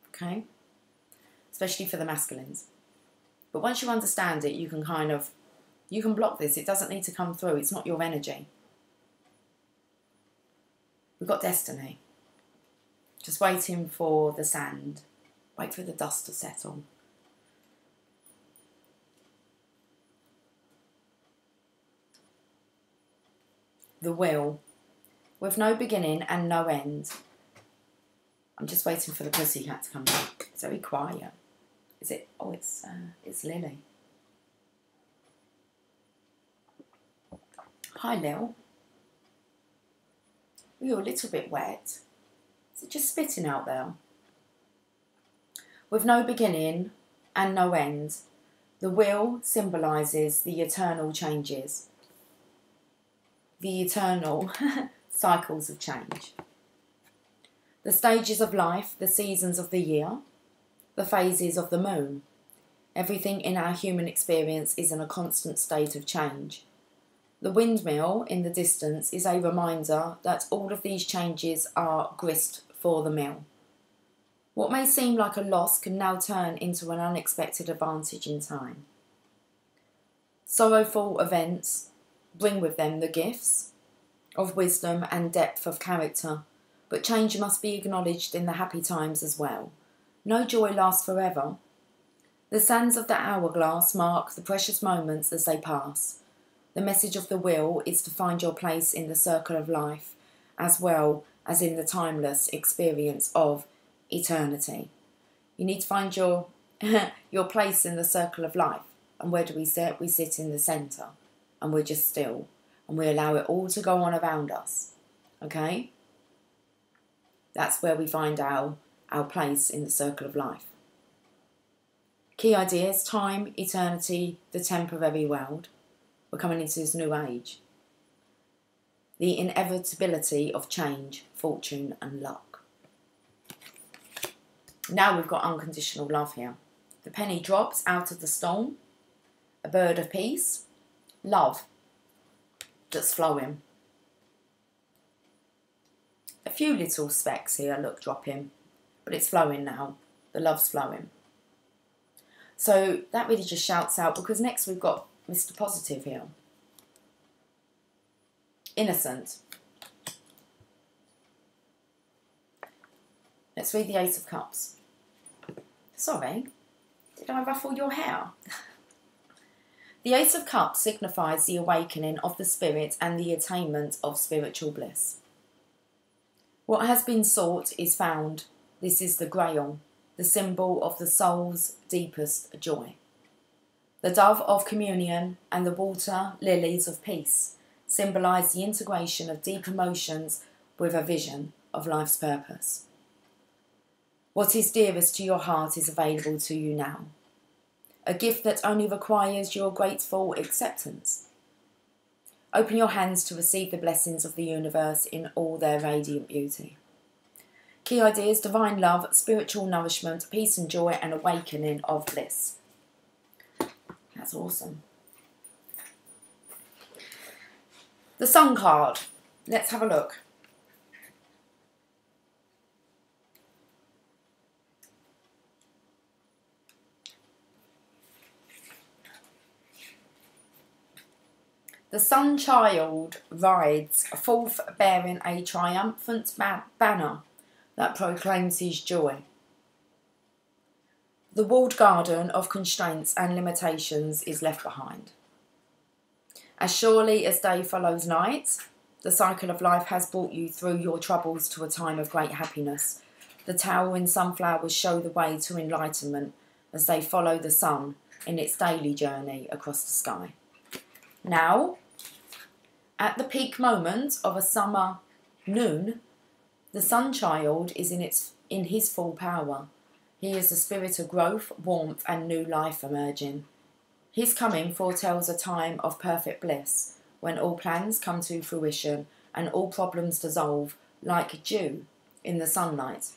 okay? Especially for the masculines. But once you understand it, you can you can block this. It doesn't need to come through. It's not your energy. We've got destiny. Just waiting for the sand. Wait for the dust to settle. The will. With no beginning and no end. I'm just waiting for the pussycat to come back. It's very quiet. Is it? Oh, it's Lily. Hi, Lil. You're a little bit wet. Is it just spitting out there? With no beginning and no end, the will symbolises the eternal changes. The eternal cycles of change. The stages of life, the seasons of the year, the phases of the moon. Everything in our human experience is in a constant state of change. The windmill in the distance is a reminder that all of these changes are grist for the mill. What may seem like a loss can now turn into an unexpected advantage in time. Sorrowful events bring with them the gifts of wisdom and depth of character, but change must be acknowledged in the happy times as well. No joy lasts forever. The sands of the hourglass mark the precious moments as they pass. The message of the will is to find your place in the circle of life, as well as in the timeless experience of eternity. You need to find your place in the circle of life. And where do we sit? We sit in the centre, and we're just still, and we allow it all to go on around us. Okay? That's where we find our place in the circle of life. Key ideas: time, eternity, the temporary world. We're coming into this new age. The inevitability of change, fortune and luck. Now we've got unconditional love here. The penny drops out of the storm. A bird of peace. Love that's flowing. A few little specks here, look, dropping. But it's flowing now. The love's flowing. So that really just shouts out, because next we've got Mr. Positive here. Innocent. Let's read the Ace of Cups. Sorry, did I ruffle your hair? The Ace of Cups signifies the awakening of the spirit and the attainment of spiritual bliss. What has been sought is found. This is the Grail, the symbol of the soul's deepest joy. The dove of communion and the water lilies of peace symbolise the integration of deep emotions with a vision of life's purpose. What is dearest to your heart is available to you now. A gift that only requires your grateful acceptance. Open your hands to receive the blessings of the universe in all their radiant beauty. Key ideas: divine love, spiritual nourishment, peace and joy, and awakening of bliss. That's awesome. The Sun card. Let's have a look. The Sun Child rides forth bearing a triumphant banner that proclaims his joy. The walled garden of constraints and limitations is left behind. As surely as day follows night, the cycle of life has brought you through your troubles to a time of great happiness. The towering sunflowers show the way to enlightenment as they follow the sun in its daily journey across the sky. Now, at the peak moment of a summer noon, the Sun Child is in his full power. He is the spirit of growth, warmth and new life emerging. His coming foretells a time of perfect bliss, when all plans come to fruition and all problems dissolve like dew in the sunlight.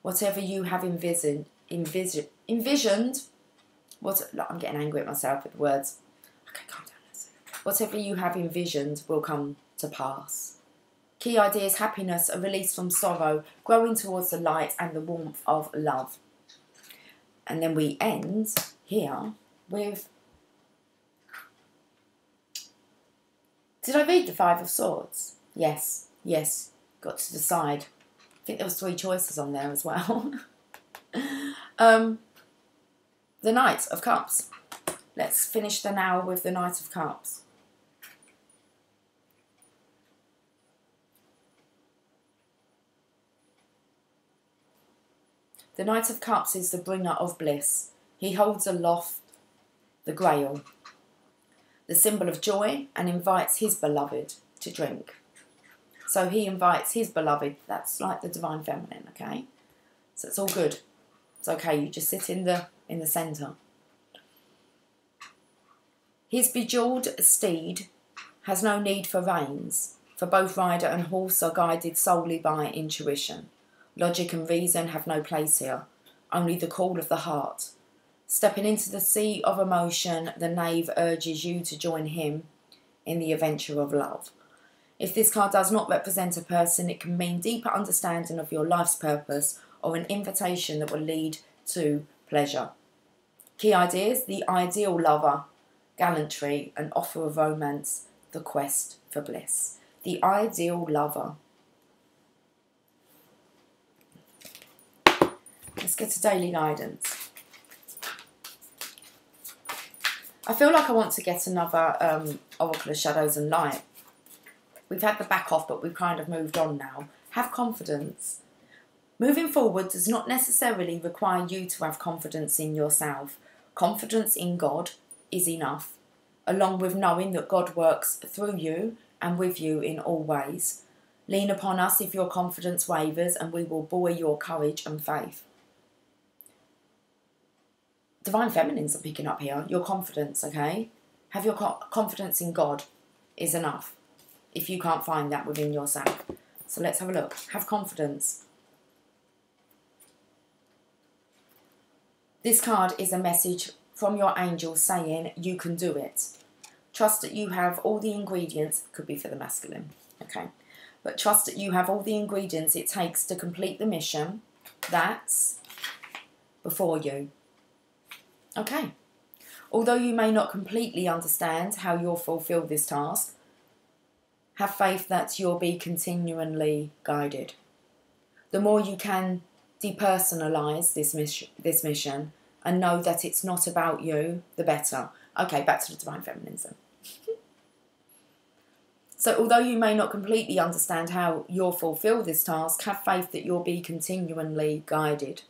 Whatever you have envisioned, I'm getting angry at myself with the words. Okay, calm down. Whatever you have envisioned will come to pass. Key ideas: happiness, a release from sorrow, growing towards the light and the warmth of love. And then we end here with... Did I read the Five of Swords? Yes, yes, got to decide. I think there was 3 choices on there as well. The Knight of Cups. Let's finish the now with the Knight of Cups. The Knight of Cups is the bringer of bliss. He holds aloft the Grail, the symbol of joy, and invites his beloved to drink. So he invites his beloved. That's like the divine feminine, okay? So it's all good. It's okay. You just sit in the centre. His bejewelled steed has no need for reins, for both rider and horse are guided solely by intuition. Logic and reason have no place here, only the call of the heart. Stepping into the sea of emotion, the knave urges you to join him in the adventure of love. If this card does not represent a person, it can mean deeper understanding of your life's purpose or an invitation that will lead to pleasure. Key ideas: the ideal lover, gallantry, an offer of romance, the quest for bliss. The ideal lover. Let's get to daily guidance. I feel like I want to get another Oracle of Shadows and Light. We've had the back off, but we've kind of moved on now. Have confidence. Moving forward does not necessarily require you to have confidence in yourself. Confidence in God is enough, along with knowing that God works through you and with you in all ways. Lean upon us if your confidence wavers, and we will buoy your courage and faith. Divine Feminines are picking up here. Your confidence, okay? Have your confidence in God is enough if you can't find that within yourself. So let's have a look. Have confidence. This card is a message from your angels saying you can do it. Trust that you have all the ingredients. Could be for the masculine, okay? But trust that you have all the ingredients it takes to complete the mission that's before you. Okay. Although you may not completely understand how you'll fulfill this task, have faith that you'll be continually guided. The more you can depersonalize this mission and know that it's not about you, the better. Okay, back to the Divine Feminism. So although you may not completely understand how you'll fulfill this task, have faith that you'll be continually guided.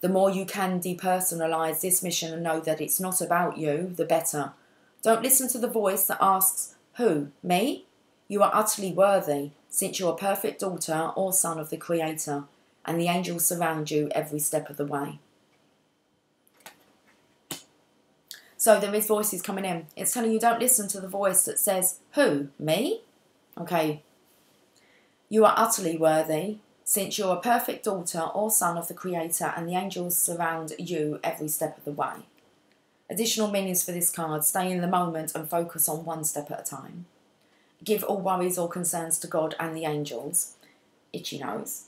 The more you can depersonalize this mission and know that it's not about you, the better. Don't listen to the voice that asks, who, me? You are utterly worthy, since you're a perfect daughter or son of the Creator, and the angels surround you every step of the way. So there is voices coming in. It's telling you don't listen to the voice that says, who, me? Okay. You are utterly worthy, since you're a perfect daughter or son of the Creator, and the angels surround you every step of the way. Additional meanings for this card: stay in the moment and focus on one step at a time. Give all worries or concerns to God and the angels. Itchy nose.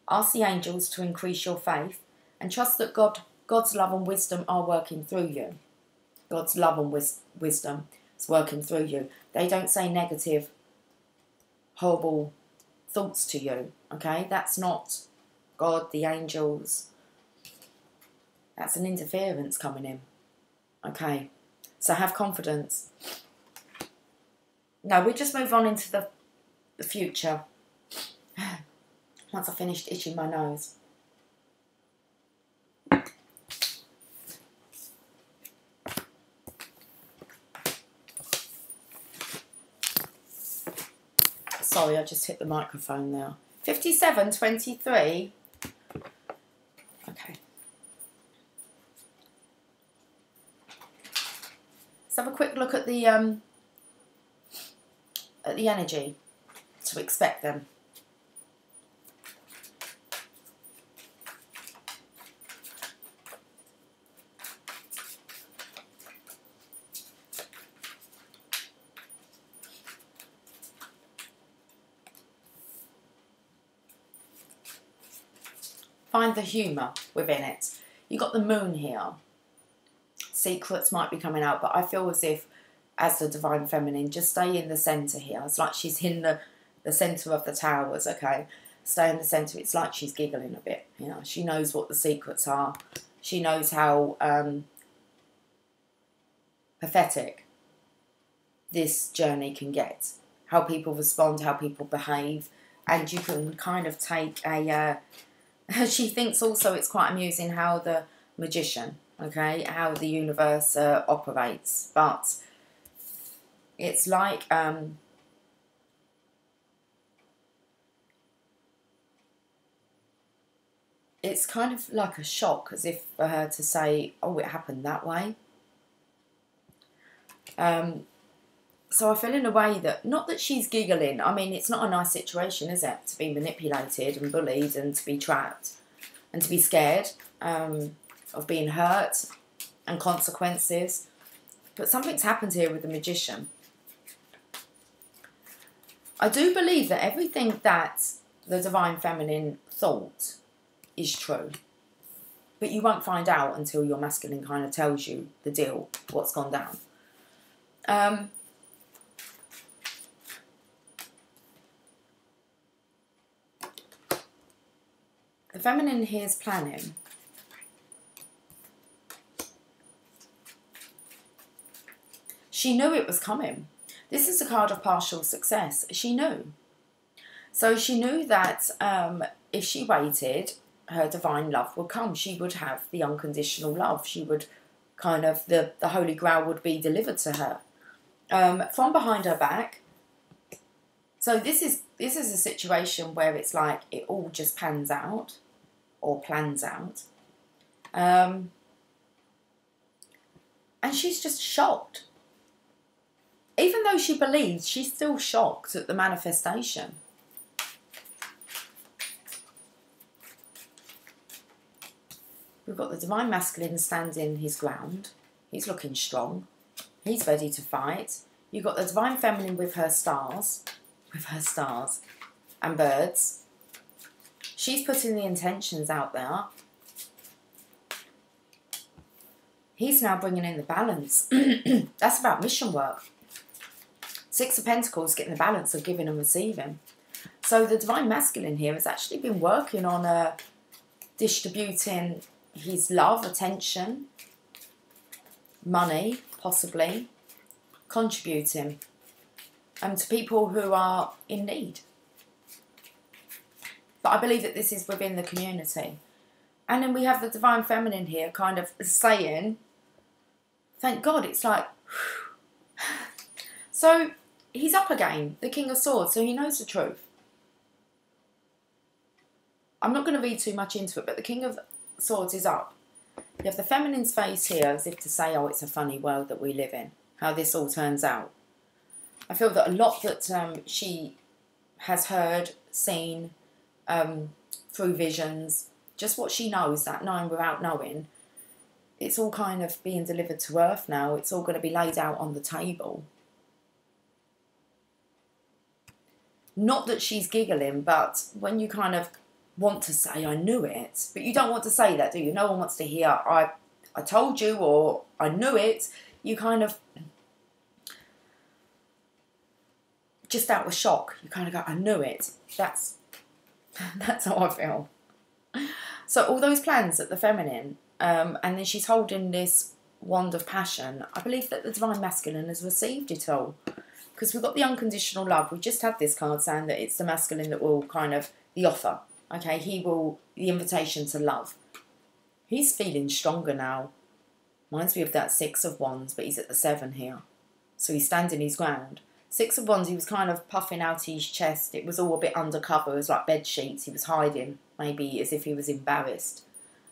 Ask the angels to increase your faith and trust that God's love and wisdom are working through you. God's love and wisdom is working through you. They don't say negative, horrible thoughts to you, okay? That's not God, the angels. That's an interference coming in, okay? So have confidence. No, we just move on into the future. Once I finished itching my nose. Sorry, I just hit the microphone there. 5723. Okay. Let's have a quick look at the energy to expect them. Find the humour within it. You got the moon here. Secrets might be coming out, but I feel as if, as the Divine Feminine, just stay in the centre here. It's like she's in the centre of the towers, okay? Stay in the centre. It's like she's giggling a bit, you know. She knows what the secrets are. She knows how pathetic this journey can get. How people respond, how people behave. And you can kind of take a... she thinks also it's quite amusing how the magician, okay, how the universe operates. But it's like... it's kind of like a shock, as if for her to say, oh, it happened that way. So I feel in a way that, not that she's giggling, I mean, it's not a nice situation, is it? To be manipulated and bullied and to be trapped and to be scared of being hurt and consequences. But something's happened here with the magician. I do believe that everything that the Divine Feminine thought is true. But you won't find out until your masculine kind of tells you the deal, what's gone down. The feminine here is planning. She knew it was coming. This is a card of partial success. She knew. So she knew that if she waited, her divine love would come. She would have the unconditional love. She would kind of, the Holy Grail would be delivered to her. From behind her back. So this is a situation where it's like it all just pans out or plans out. And she's just shocked. Even though she believes, she's still shocked at the manifestation. We've got the Divine Masculine standing his ground. He's looking strong. He's ready to fight. You've got the Divine Feminine with her stars. And birds. She's putting the intentions out there. He's now bringing in the balance. That's about mission work. Six of Pentacles, getting the balance of giving and receiving. So the Divine Masculine here has actually been working on distributing his love, attention, money, possibly, contributing to people who are in need. But I believe that this is within the community. And then we have the Divine Feminine here kind of saying, thank God, it's like, so he's up again, the King of Swords, so he knows the truth. I'm not going to read too much into it, but the King of Swords is up. You have the Feminine's face here as if to say, oh, it's a funny world that we live in, how this all turns out. I feel that a lot that she has heard, seen, through visions, just what she knows, that knowing without knowing, it's all kind of being delivered to earth now. It's all going to be laid out on the table. Not that she's giggling, but when you kind of want to say, I knew it, but you don't want to say that, do you? No one wants to hear, I told you, or I knew it. You kind of, just out of shock, you kind of go, I knew it. That's how I feel. So all those plans at the Feminine, and then she's holding this wand of passion. I believe that the Divine Masculine has received it all. Because we've got the unconditional love. We just had this card saying that it's the masculine that will kind of, the offer. Okay, the invitation to love. He's feeling stronger now. Reminds me of that Six of Wands, but he's at the 7 here. So he's standing his ground. Six of Wands, he was kind of puffing out his chest. It was all a bit undercover. It was like bed sheets. He was hiding, maybe as if he was embarrassed.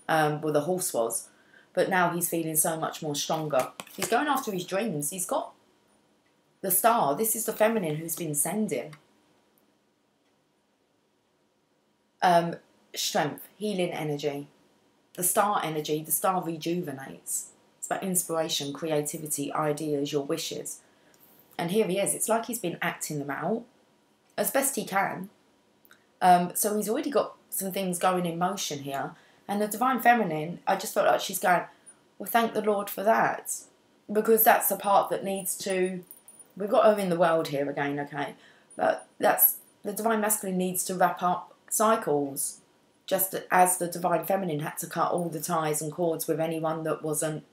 Well, the horse was. But now he's feeling so much more stronger. He's going after his dreams. He's got the star. This is the Feminine who's been sending. Strength, healing energy. The star energy, the star rejuvenates. It's about inspiration, creativity, ideas, your wishes. And here he is. It's like he's been acting them out as best he can. So he's already got some things going in motion here. And the Divine Feminine, I just felt like she's going, well, thank the Lord for that. Because that's the part that needs to... We've got her in the world here again, okay? But that's... The Divine Masculine needs to wrap up cycles. Just as the Divine Feminine had to cut all the ties and cords with anyone that wasn't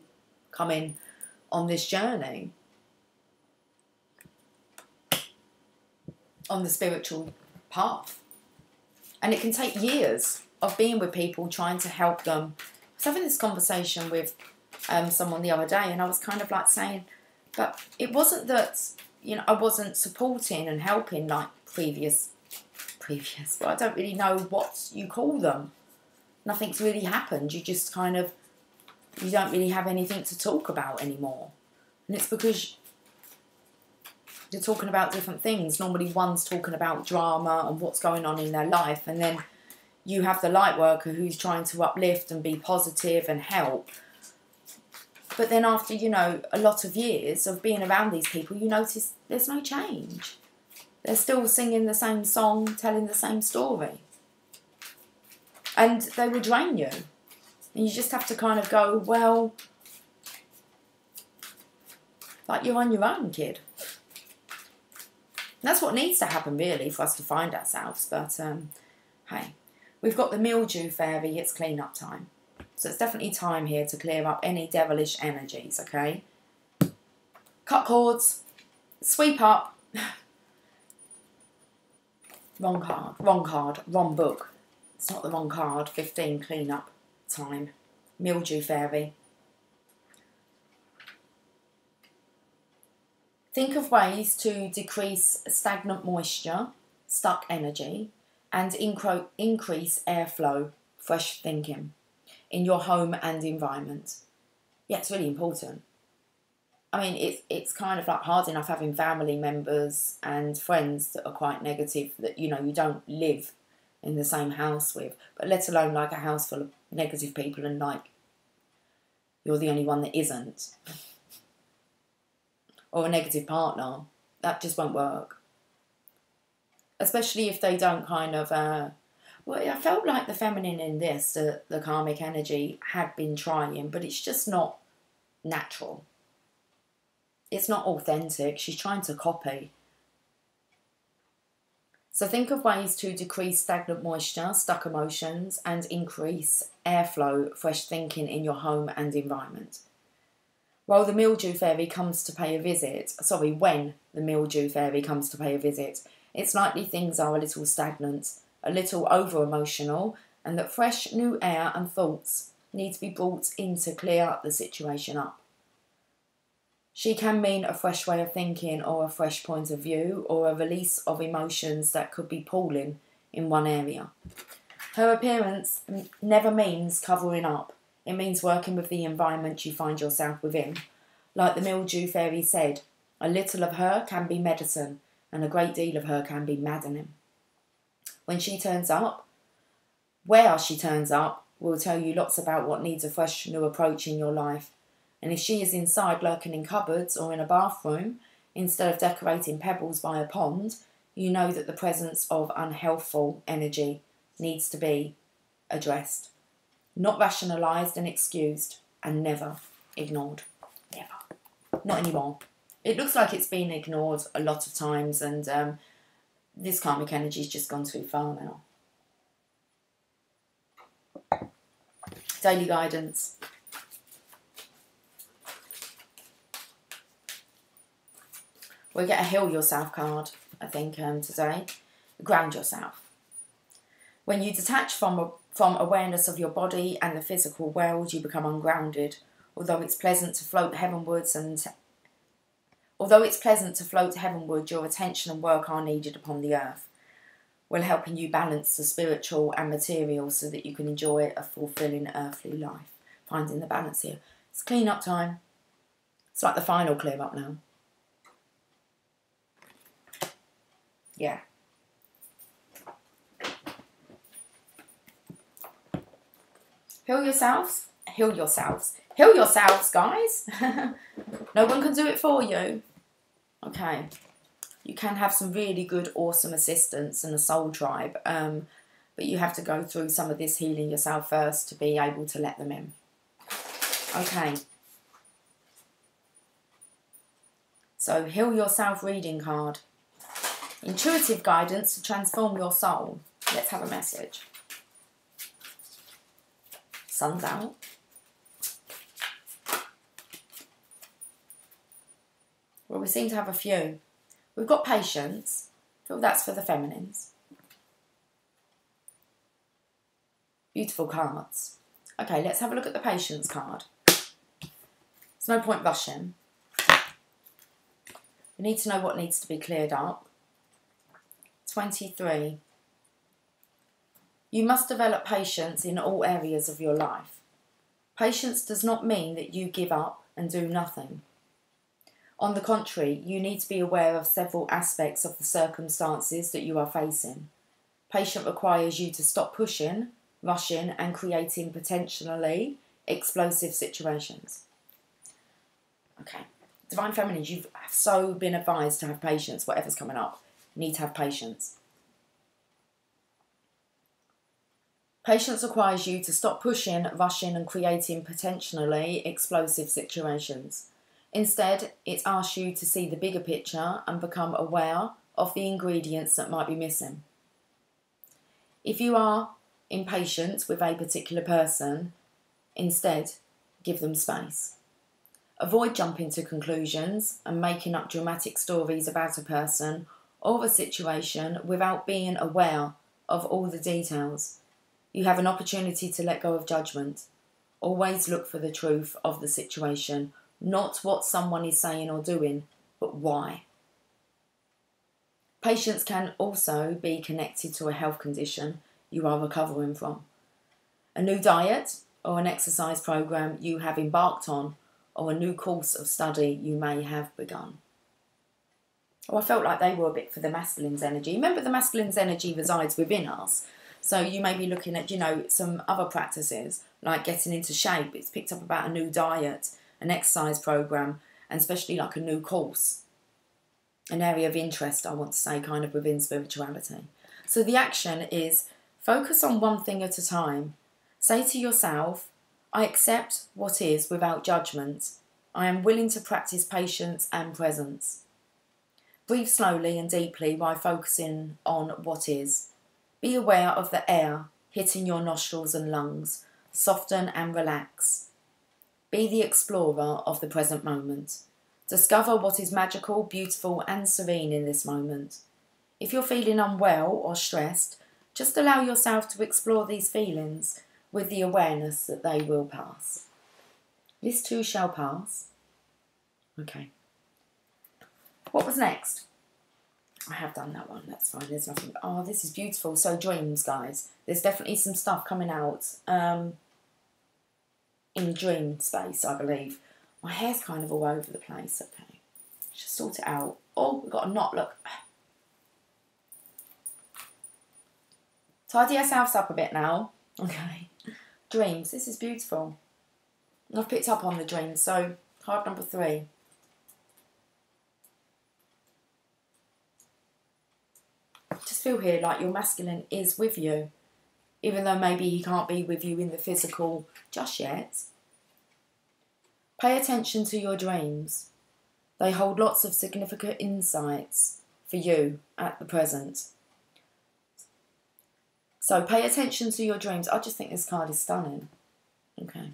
coming on this journey. On the spiritual path. And it can take years of being with people, trying to help them. I was having this conversation with someone the other day, and I was kind of like saying, but it wasn't that, you know, I wasn't supporting and helping like previous, but I don't really know what you call them. Nothing's really happened. You just kind of, you don't really have anything to talk about anymore. And it's because you're talking about different things. Normally one's talking about drama and what's going on in their life, and then you have the light worker who's trying to uplift and be positive and help. But then after, you know, a lot of years of being around these people, you notice there's no change. They're still singing the same song, telling the same story. And they will drain you. And you just have to kind of go, well, like you're on your own, kid. And that's what needs to happen, really, for us to find ourselves. But, hey, we've got the mildew fairy. It's clean-up time. So it's definitely time here to clear up any devilish energies, okay? Cut cords. Sweep up. Wrong card, wrong book. It's not the wrong card. 15, clean-up time. Mildew fairy. Think of ways to decrease stagnant moisture, stuck energy, and increase airflow, fresh thinking in your home and environment. Yeah, it's really important. I mean, it's kind of like hard enough having family members and friends that are quite negative that, you know, you don't live in the same house with, but let alone like a house full of negative people and like you're the only one that isn't. Or a negative partner. That just won't work. Especially if they don't kind of... well, I felt like the feminine in this, the karmic energy, had been trying, but it's just not natural. It's not authentic. She's trying to copy. So think of ways to decrease stagnant moisture, stuck emotions, and increase airflow, fresh thinking in your home and environment. While the mildew fairy comes to pay a visit, when the mildew fairy comes to pay a visit, it's likely things are a little stagnant, a little over-emotional, and that fresh new air and thoughts need to be brought in to clear the situation up. She can mean a fresh way of thinking or a fresh point of view or a release of emotions that could be pooling in one area. Her appearance never means covering up. It means working with the environment you find yourself within. Like the mildew fairy said, a little of her can be medicine and a great deal of her can be maddening. When she turns up, where she turns up will tell you lots about what needs a fresh new approach in your life. And if she is inside lurking in cupboards or in a bathroom, instead of decorating pebbles by a pond, you know that the presence of unhealthful energy needs to be addressed. Not rationalised and excused, and never ignored. Never. Not anymore. It looks like it's been ignored a lot of times, and this karmic energy's just gone too far now. Daily guidance. We'll get a Heal Yourself card, I think, today. Ground yourself. When you detach from awareness of your body and the physical world, you become ungrounded. Although it's pleasant to float heavenwards, your attention and work are needed upon the earth, while helping you balance the spiritual and material so that you can enjoy a fulfilling earthly life. Finding the balance here. It's clean up time. It's like the final clear up now. Yeah. Heal yourselves. Heal yourselves. Heal yourselves, guys. No one can do it for you. Okay. You can have some really good, awesome assistance and a soul tribe. But you have to go through some of this healing yourself first to be able to let them in. Okay. So, Heal Yourself reading card. Intuitive guidance to transform your soul. Let's have a message. Sun's out. Well, we seem to have a few. We've got patience. I feel that's for the feminines. Beautiful cards. Okay, let's have a look at the patience card. There's no point rushing. We need to know what needs to be cleared up. 23. You must develop patience in all areas of your life. Patience does not mean that you give up and do nothing. On the contrary, you need to be aware of several aspects of the circumstances that you are facing. Patience requires you to stop pushing, rushing, and creating potentially explosive situations. Okay. Divine Feminines, you've so been advised to have patience, whatever's coming up. You need to have patience. Patience requires you to stop pushing, rushing, and creating potentially explosive situations. Instead, it asks you to see the bigger picture and become aware of the ingredients that might be missing. If you are impatient with a particular person, instead, give them space. Avoid jumping to conclusions and making up dramatic stories about a person or a situation without being aware of all the details. You have an opportunity to let go of judgment. Always look for the truth of the situation, not what someone is saying or doing, but why. Patience can also be connected to a health condition you are recovering from. A new diet or an exercise program you have embarked on, or a new course of study you may have begun. Oh, I felt like they were a bit for the masculine's energy. Remember, the masculine's energy resides within us. So you may be looking at, you know, some other practices, like getting into shape. It's picked up about a new diet, an exercise program, and especially like a new course. An area of interest, I want to say, kind of within spirituality. So the action is focus on one thing at a time. Say to yourself, I accept what is without judgment. I am willing to practice patience and presence. Breathe slowly and deeply while focusing on what is. Be aware of the air hitting your nostrils and lungs. Soften and relax. Be the explorer of the present moment. Discover what is magical, beautiful and serene in this moment. If you're feeling unwell or stressed, just allow yourself to explore these feelings with the awareness that they will pass. This too shall pass. Okay. What was next? I have done that one, that's fine, there's nothing. Oh, this is beautiful. So dreams, guys. There's definitely some stuff coming out in dream space, I believe. My hair's kind of all over the place, okay. Just sort it out. Oh, we've got a knot, look. Tidy ourselves up a bit now. Okay. Dreams, this is beautiful. I've picked up on the dreams, so card number 3. Just feel here like your masculine is with you, even though maybe he can't be with you in the physical just yet. Pay attention to your dreams. They hold lots of significant insights for you at the present. So pay attention to your dreams. I just think this card is stunning. Okay.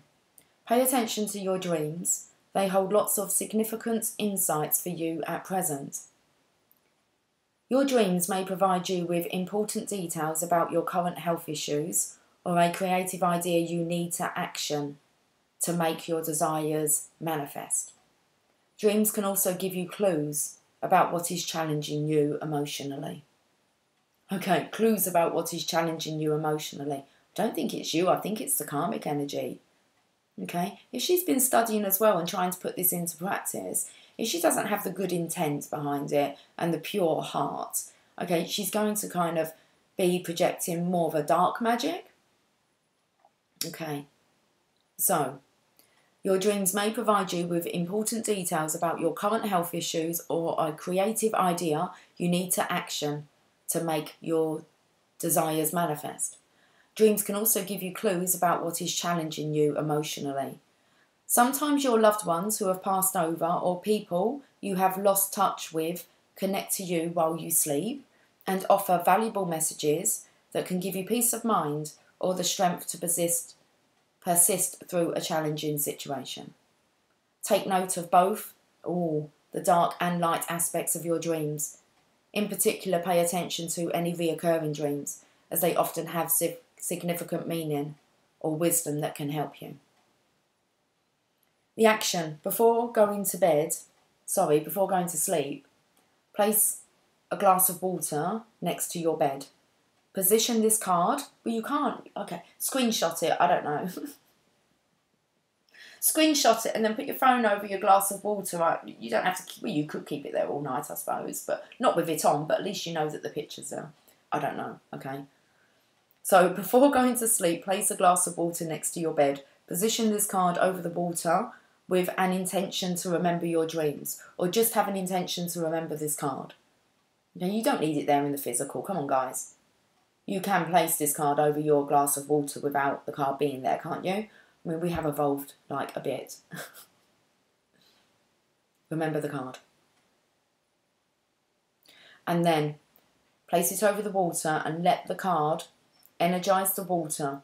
Pay attention to your dreams. They hold lots of significant insights for you at present. Your dreams may provide you with important details about your current health issues or a creative idea you need to action to make your desires manifest. Dreams can also give you clues about what is challenging you emotionally. Okay, clues about what is challenging you emotionally. I don't think it's you, I think it's the karmic energy. Okay, if she's been studying as well and trying to put this into practice, if she doesn't have the good intent behind it and the pure heart, okay, she's going to kind of be projecting more of a dark magic. Okay, so your dreams may provide you with important details about your current health issues or a creative idea you need to action to make your desires manifest. Dreams can also give you clues about what is challenging you emotionally. Sometimes your loved ones who have passed over or people you have lost touch with connect to you while you sleep and offer valuable messages that can give you peace of mind or the strength to persist through a challenging situation. Take note of both the dark and light aspects of your dreams. In particular, pay attention to any reoccurring dreams, as they often have significant meaning or wisdom that can help you. The action, before going to sleep, place a glass of water next to your bed. Position this card, well you can't, okay, screenshot it, I don't know. Screenshot it and then put your phone over your glass of water. Right? You don't have to, well you could keep it there all night I suppose, but not with it on, but at least you know that the picture's there. I don't know, okay. So before going to sleep, place a glass of water next to your bed. Position this card over the water with an intention to remember your dreams, or just have an intention to remember this card. Now, you don't need it there in the physical, come on guys. You can place this card over your glass of water without the card being there, can't you? I mean, we have evolved like a bit. Remember the card. And then place it over the water and let the card energize the water.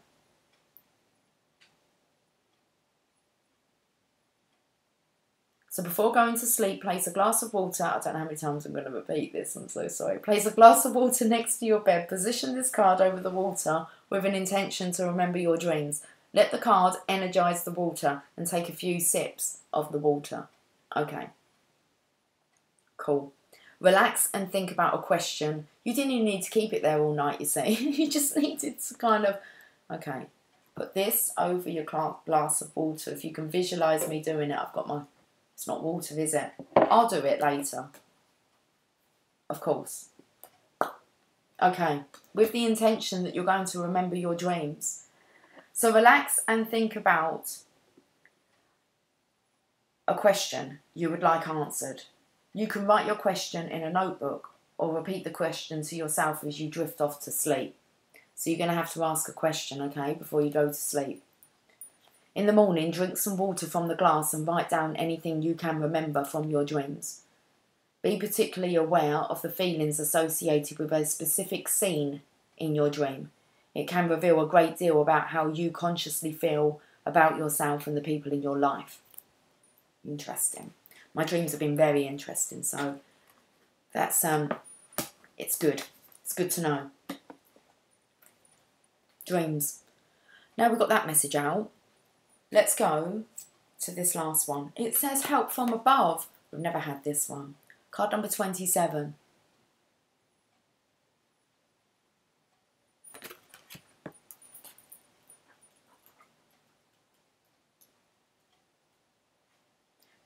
So before going to sleep, place a glass of water. I don't know how many times I'm going to repeat this, I'm so sorry. Place a glass of water next to your bed. Position this card over the water with an intention to remember your dreams. Let the card energize the water and take a few sips of the water. Okay. Cool. Relax and think about a question. You didn't even need to keep it there all night, you see. You just needed to kind of, okay. Put this over your glass of water. If you can visualise me doing it, I've got my... It's not water, is it? I'll do it later. Of course. Okay. With the intention that you're going to remember your dreams. So relax and think about a question you would like answered. You can write your question in a notebook or repeat the question to yourself as you drift off to sleep. So you're going to have to ask a question, okay, before you go to sleep. In the morning, drink some water from the glass and write down anything you can remember from your dreams. Be particularly aware of the feelings associated with a specific scene in your dream. It can reveal a great deal about how you consciously feel about yourself and the people in your life. Interesting. My dreams have been very interesting, so that's it's good. It's good to know. Dreams. Now we've got that message out. Let's go to this last one. It says help from above. We've never had this one. Card number 27.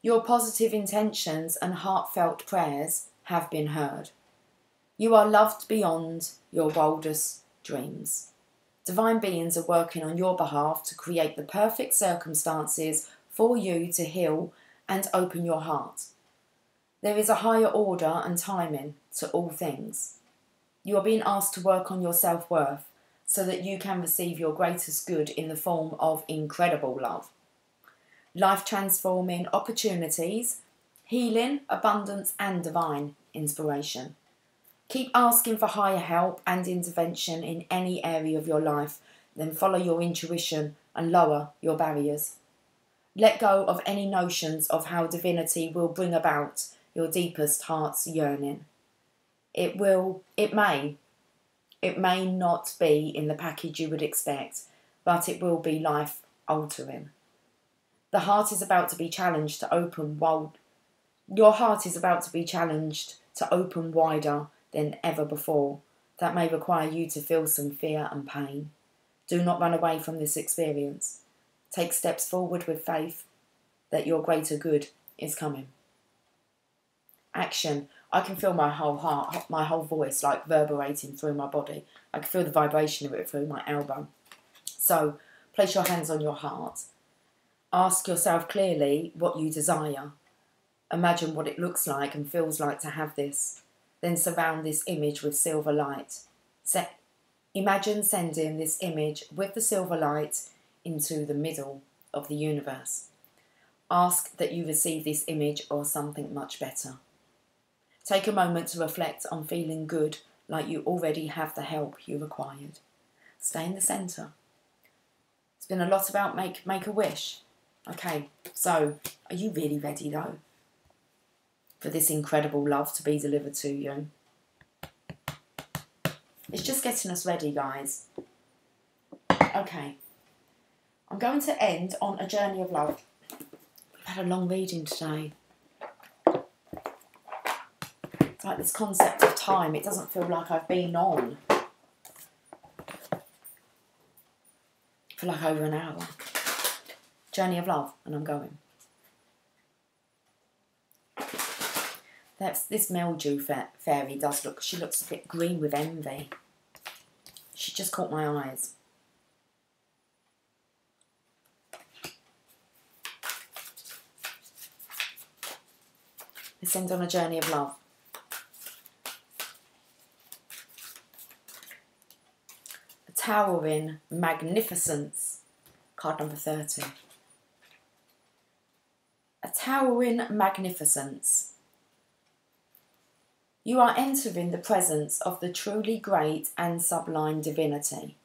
Your positive intentions and heartfelt prayers have been heard. You are loved beyond your wildest dreams. Divine beings are working on your behalf to create the perfect circumstances for you to heal and open your heart. There is a higher order and timing to all things. You are being asked to work on your self-worth so that you can receive your greatest good in the form of incredible love. Life-transforming opportunities, healing, abundance and divine inspiration. Keep asking for higher help and intervention in any area of your life, then follow your intuition and lower your barriers. Let go of any notions of how divinity will bring about your deepest heart's yearning. It may not be in the package you would expect, but it will be life-altering. The heart is about to be challenged to open wild. Your heart is about to be challenged to open wider than ever before. That may require you to feel some fear and pain. Do not run away from this experience. Take steps forward with faith that your greater good is coming. Action. I can feel my whole heart, my whole voice like reverberating through my body. I can feel the vibration of it through my elbow. So place your hands on your heart. Ask yourself clearly what you desire. Imagine what it looks like and feels like to have this. Then surround this image with silver light. Imagine sending this image with the silver light into the middle of the universe. Ask that you receive this image or something much better. Take a moment to reflect on feeling good, like you already have the help you required. Stay in the centre. It's been a lot about make a wish. Okay, so are you really ready though for this incredible love to be delivered to you? It's just getting us ready, guys. Okay, I'm going to end on a journey of love. We've had a long reading today. It's like this concept of time. It doesn't feel like I've been on for like over an hour. Journey of love, and I'm going. This mildew fairy does look, she looks a bit green with envy. She just caught my eyes. Let's end on a journey of love. A towering magnificence. Card number 30. A towering magnificence. You are entering the presence of the truly great and sublime divinity.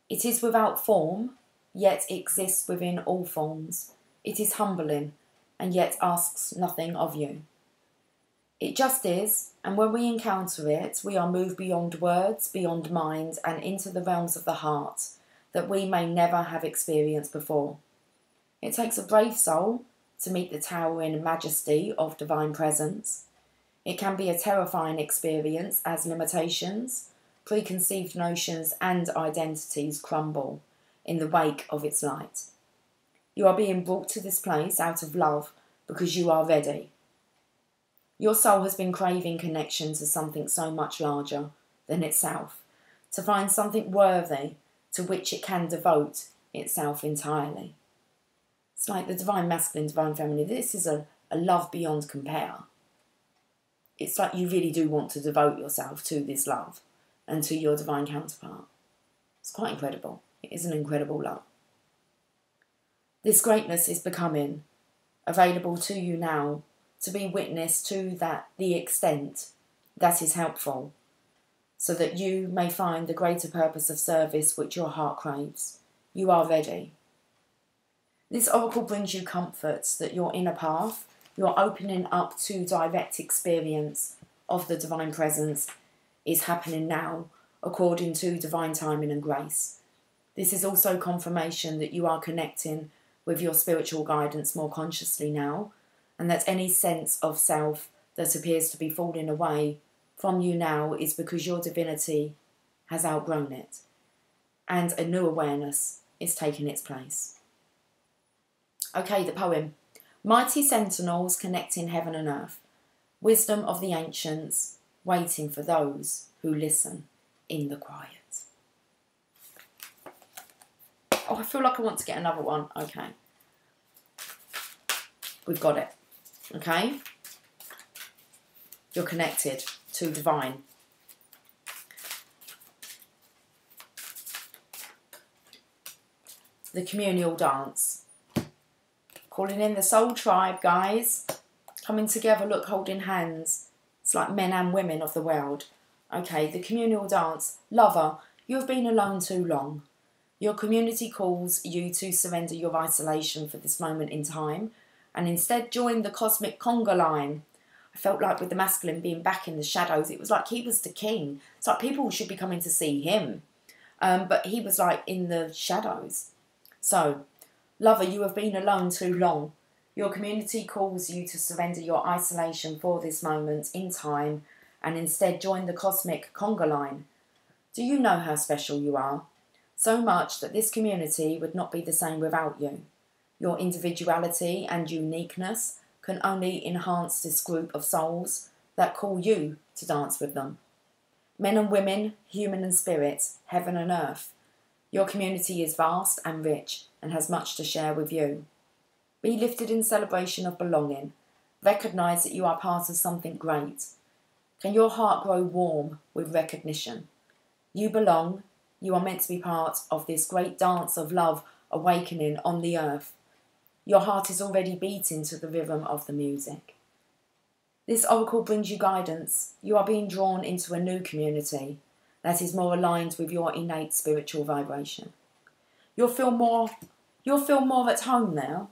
It is without form, yet exists within all forms. It is humbling, and yet asks nothing of you. It just is, and when we encounter it, we are moved beyond words, beyond mind, and into the realms of the heart that we may never have experienced before. It takes a brave soul to meet the towering majesty of divine presence. It can be a terrifying experience as limitations, preconceived notions and identities crumble, in the wake of its light. You are being brought to this place out of love because you are ready. Your soul has been craving connection to something so much larger than itself, to find something worthy to which it can devote itself entirely. It's like the divine masculine, divine feminine. This is a love beyond compare. It's like you really do want to devote yourself to this love and to your divine counterpart. It's quite incredible. It is an incredible love. This greatness is becoming available to you now to be witness to the extent that is helpful, so that you may find the greater purpose of service which your heart craves. You are ready. This oracle brings you comfort that your inner path, your opening up to direct experience of the divine presence, is happening now according to divine timing and grace. This is also confirmation that you are connecting with your spiritual guidance more consciously now, and that any sense of self that appears to be falling away from you now is because your divinity has outgrown it, and a new awareness is taking its place. Okay, the poem. Mighty sentinels connecting heaven and earth, wisdom of the ancients, waiting for those who listen in the quiet. Oh, I feel like I want to get another one. Okay. We've got it. Okay? You're connected to divine. The communal dance. Calling in the soul tribe, guys. Coming together, look, holding hands. It's like men and women of the world. Okay, the communal dance. Lover, you have been alone too long. Your community calls you to surrender your isolation for this moment in time and instead join the cosmic conga line. I felt like with the masculine being back in the shadows, it was like he was the king. It's like people should be coming to see him. But he was like in the shadows. So, lover, you have been alone too long. Your community calls you to surrender your isolation for this moment in time and instead join the cosmic conga line. Do you know how special you are? So much that this community would not be the same without you. Your individuality and uniqueness can only enhance this group of souls that call you to dance with them. Men and women, human and spirit, heaven and earth. Your community is vast and rich and has much to share with you. Be lifted in celebration of belonging. Recognise that you are part of something great. Can your heart grow warm with recognition? You belong. You are meant to be part of this great dance of love awakening on the earth. Your heart is already beating to the rhythm of the music. This oracle brings you guidance. You are being drawn into a new community that is more aligned with your innate spiritual vibration. You'll feel more at home now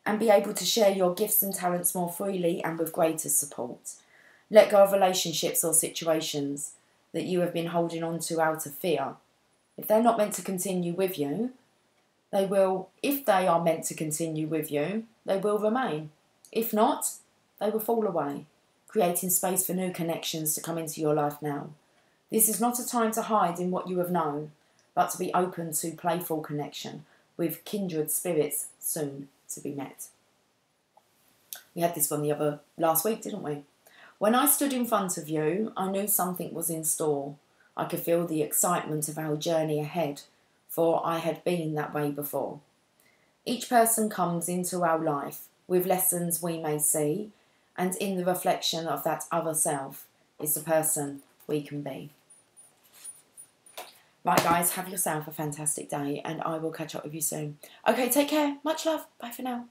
and be able to share your gifts and talents more freely and with greater support. Let go of relationships or situations that you have been holding on to out of fear. If they're not meant to continue with you, they will. If they are meant to continue with you, they will remain. If not, they will fall away, creating space for new connections to come into your life now. This is not a time to hide in what you have known, but to be open to playful connection with kindred spirits soon to be met. We had this one last week, didn't we? When I stood in front of you, I knew something was in store. I could feel the excitement of our journey ahead, for I had been that way before. Each person comes into our life with lessons we may see, and in the reflection of that other self is the person we can be. Right, guys, have yourself a fantastic day, and I will catch up with you soon. Okay, take care. Much love. Bye for now.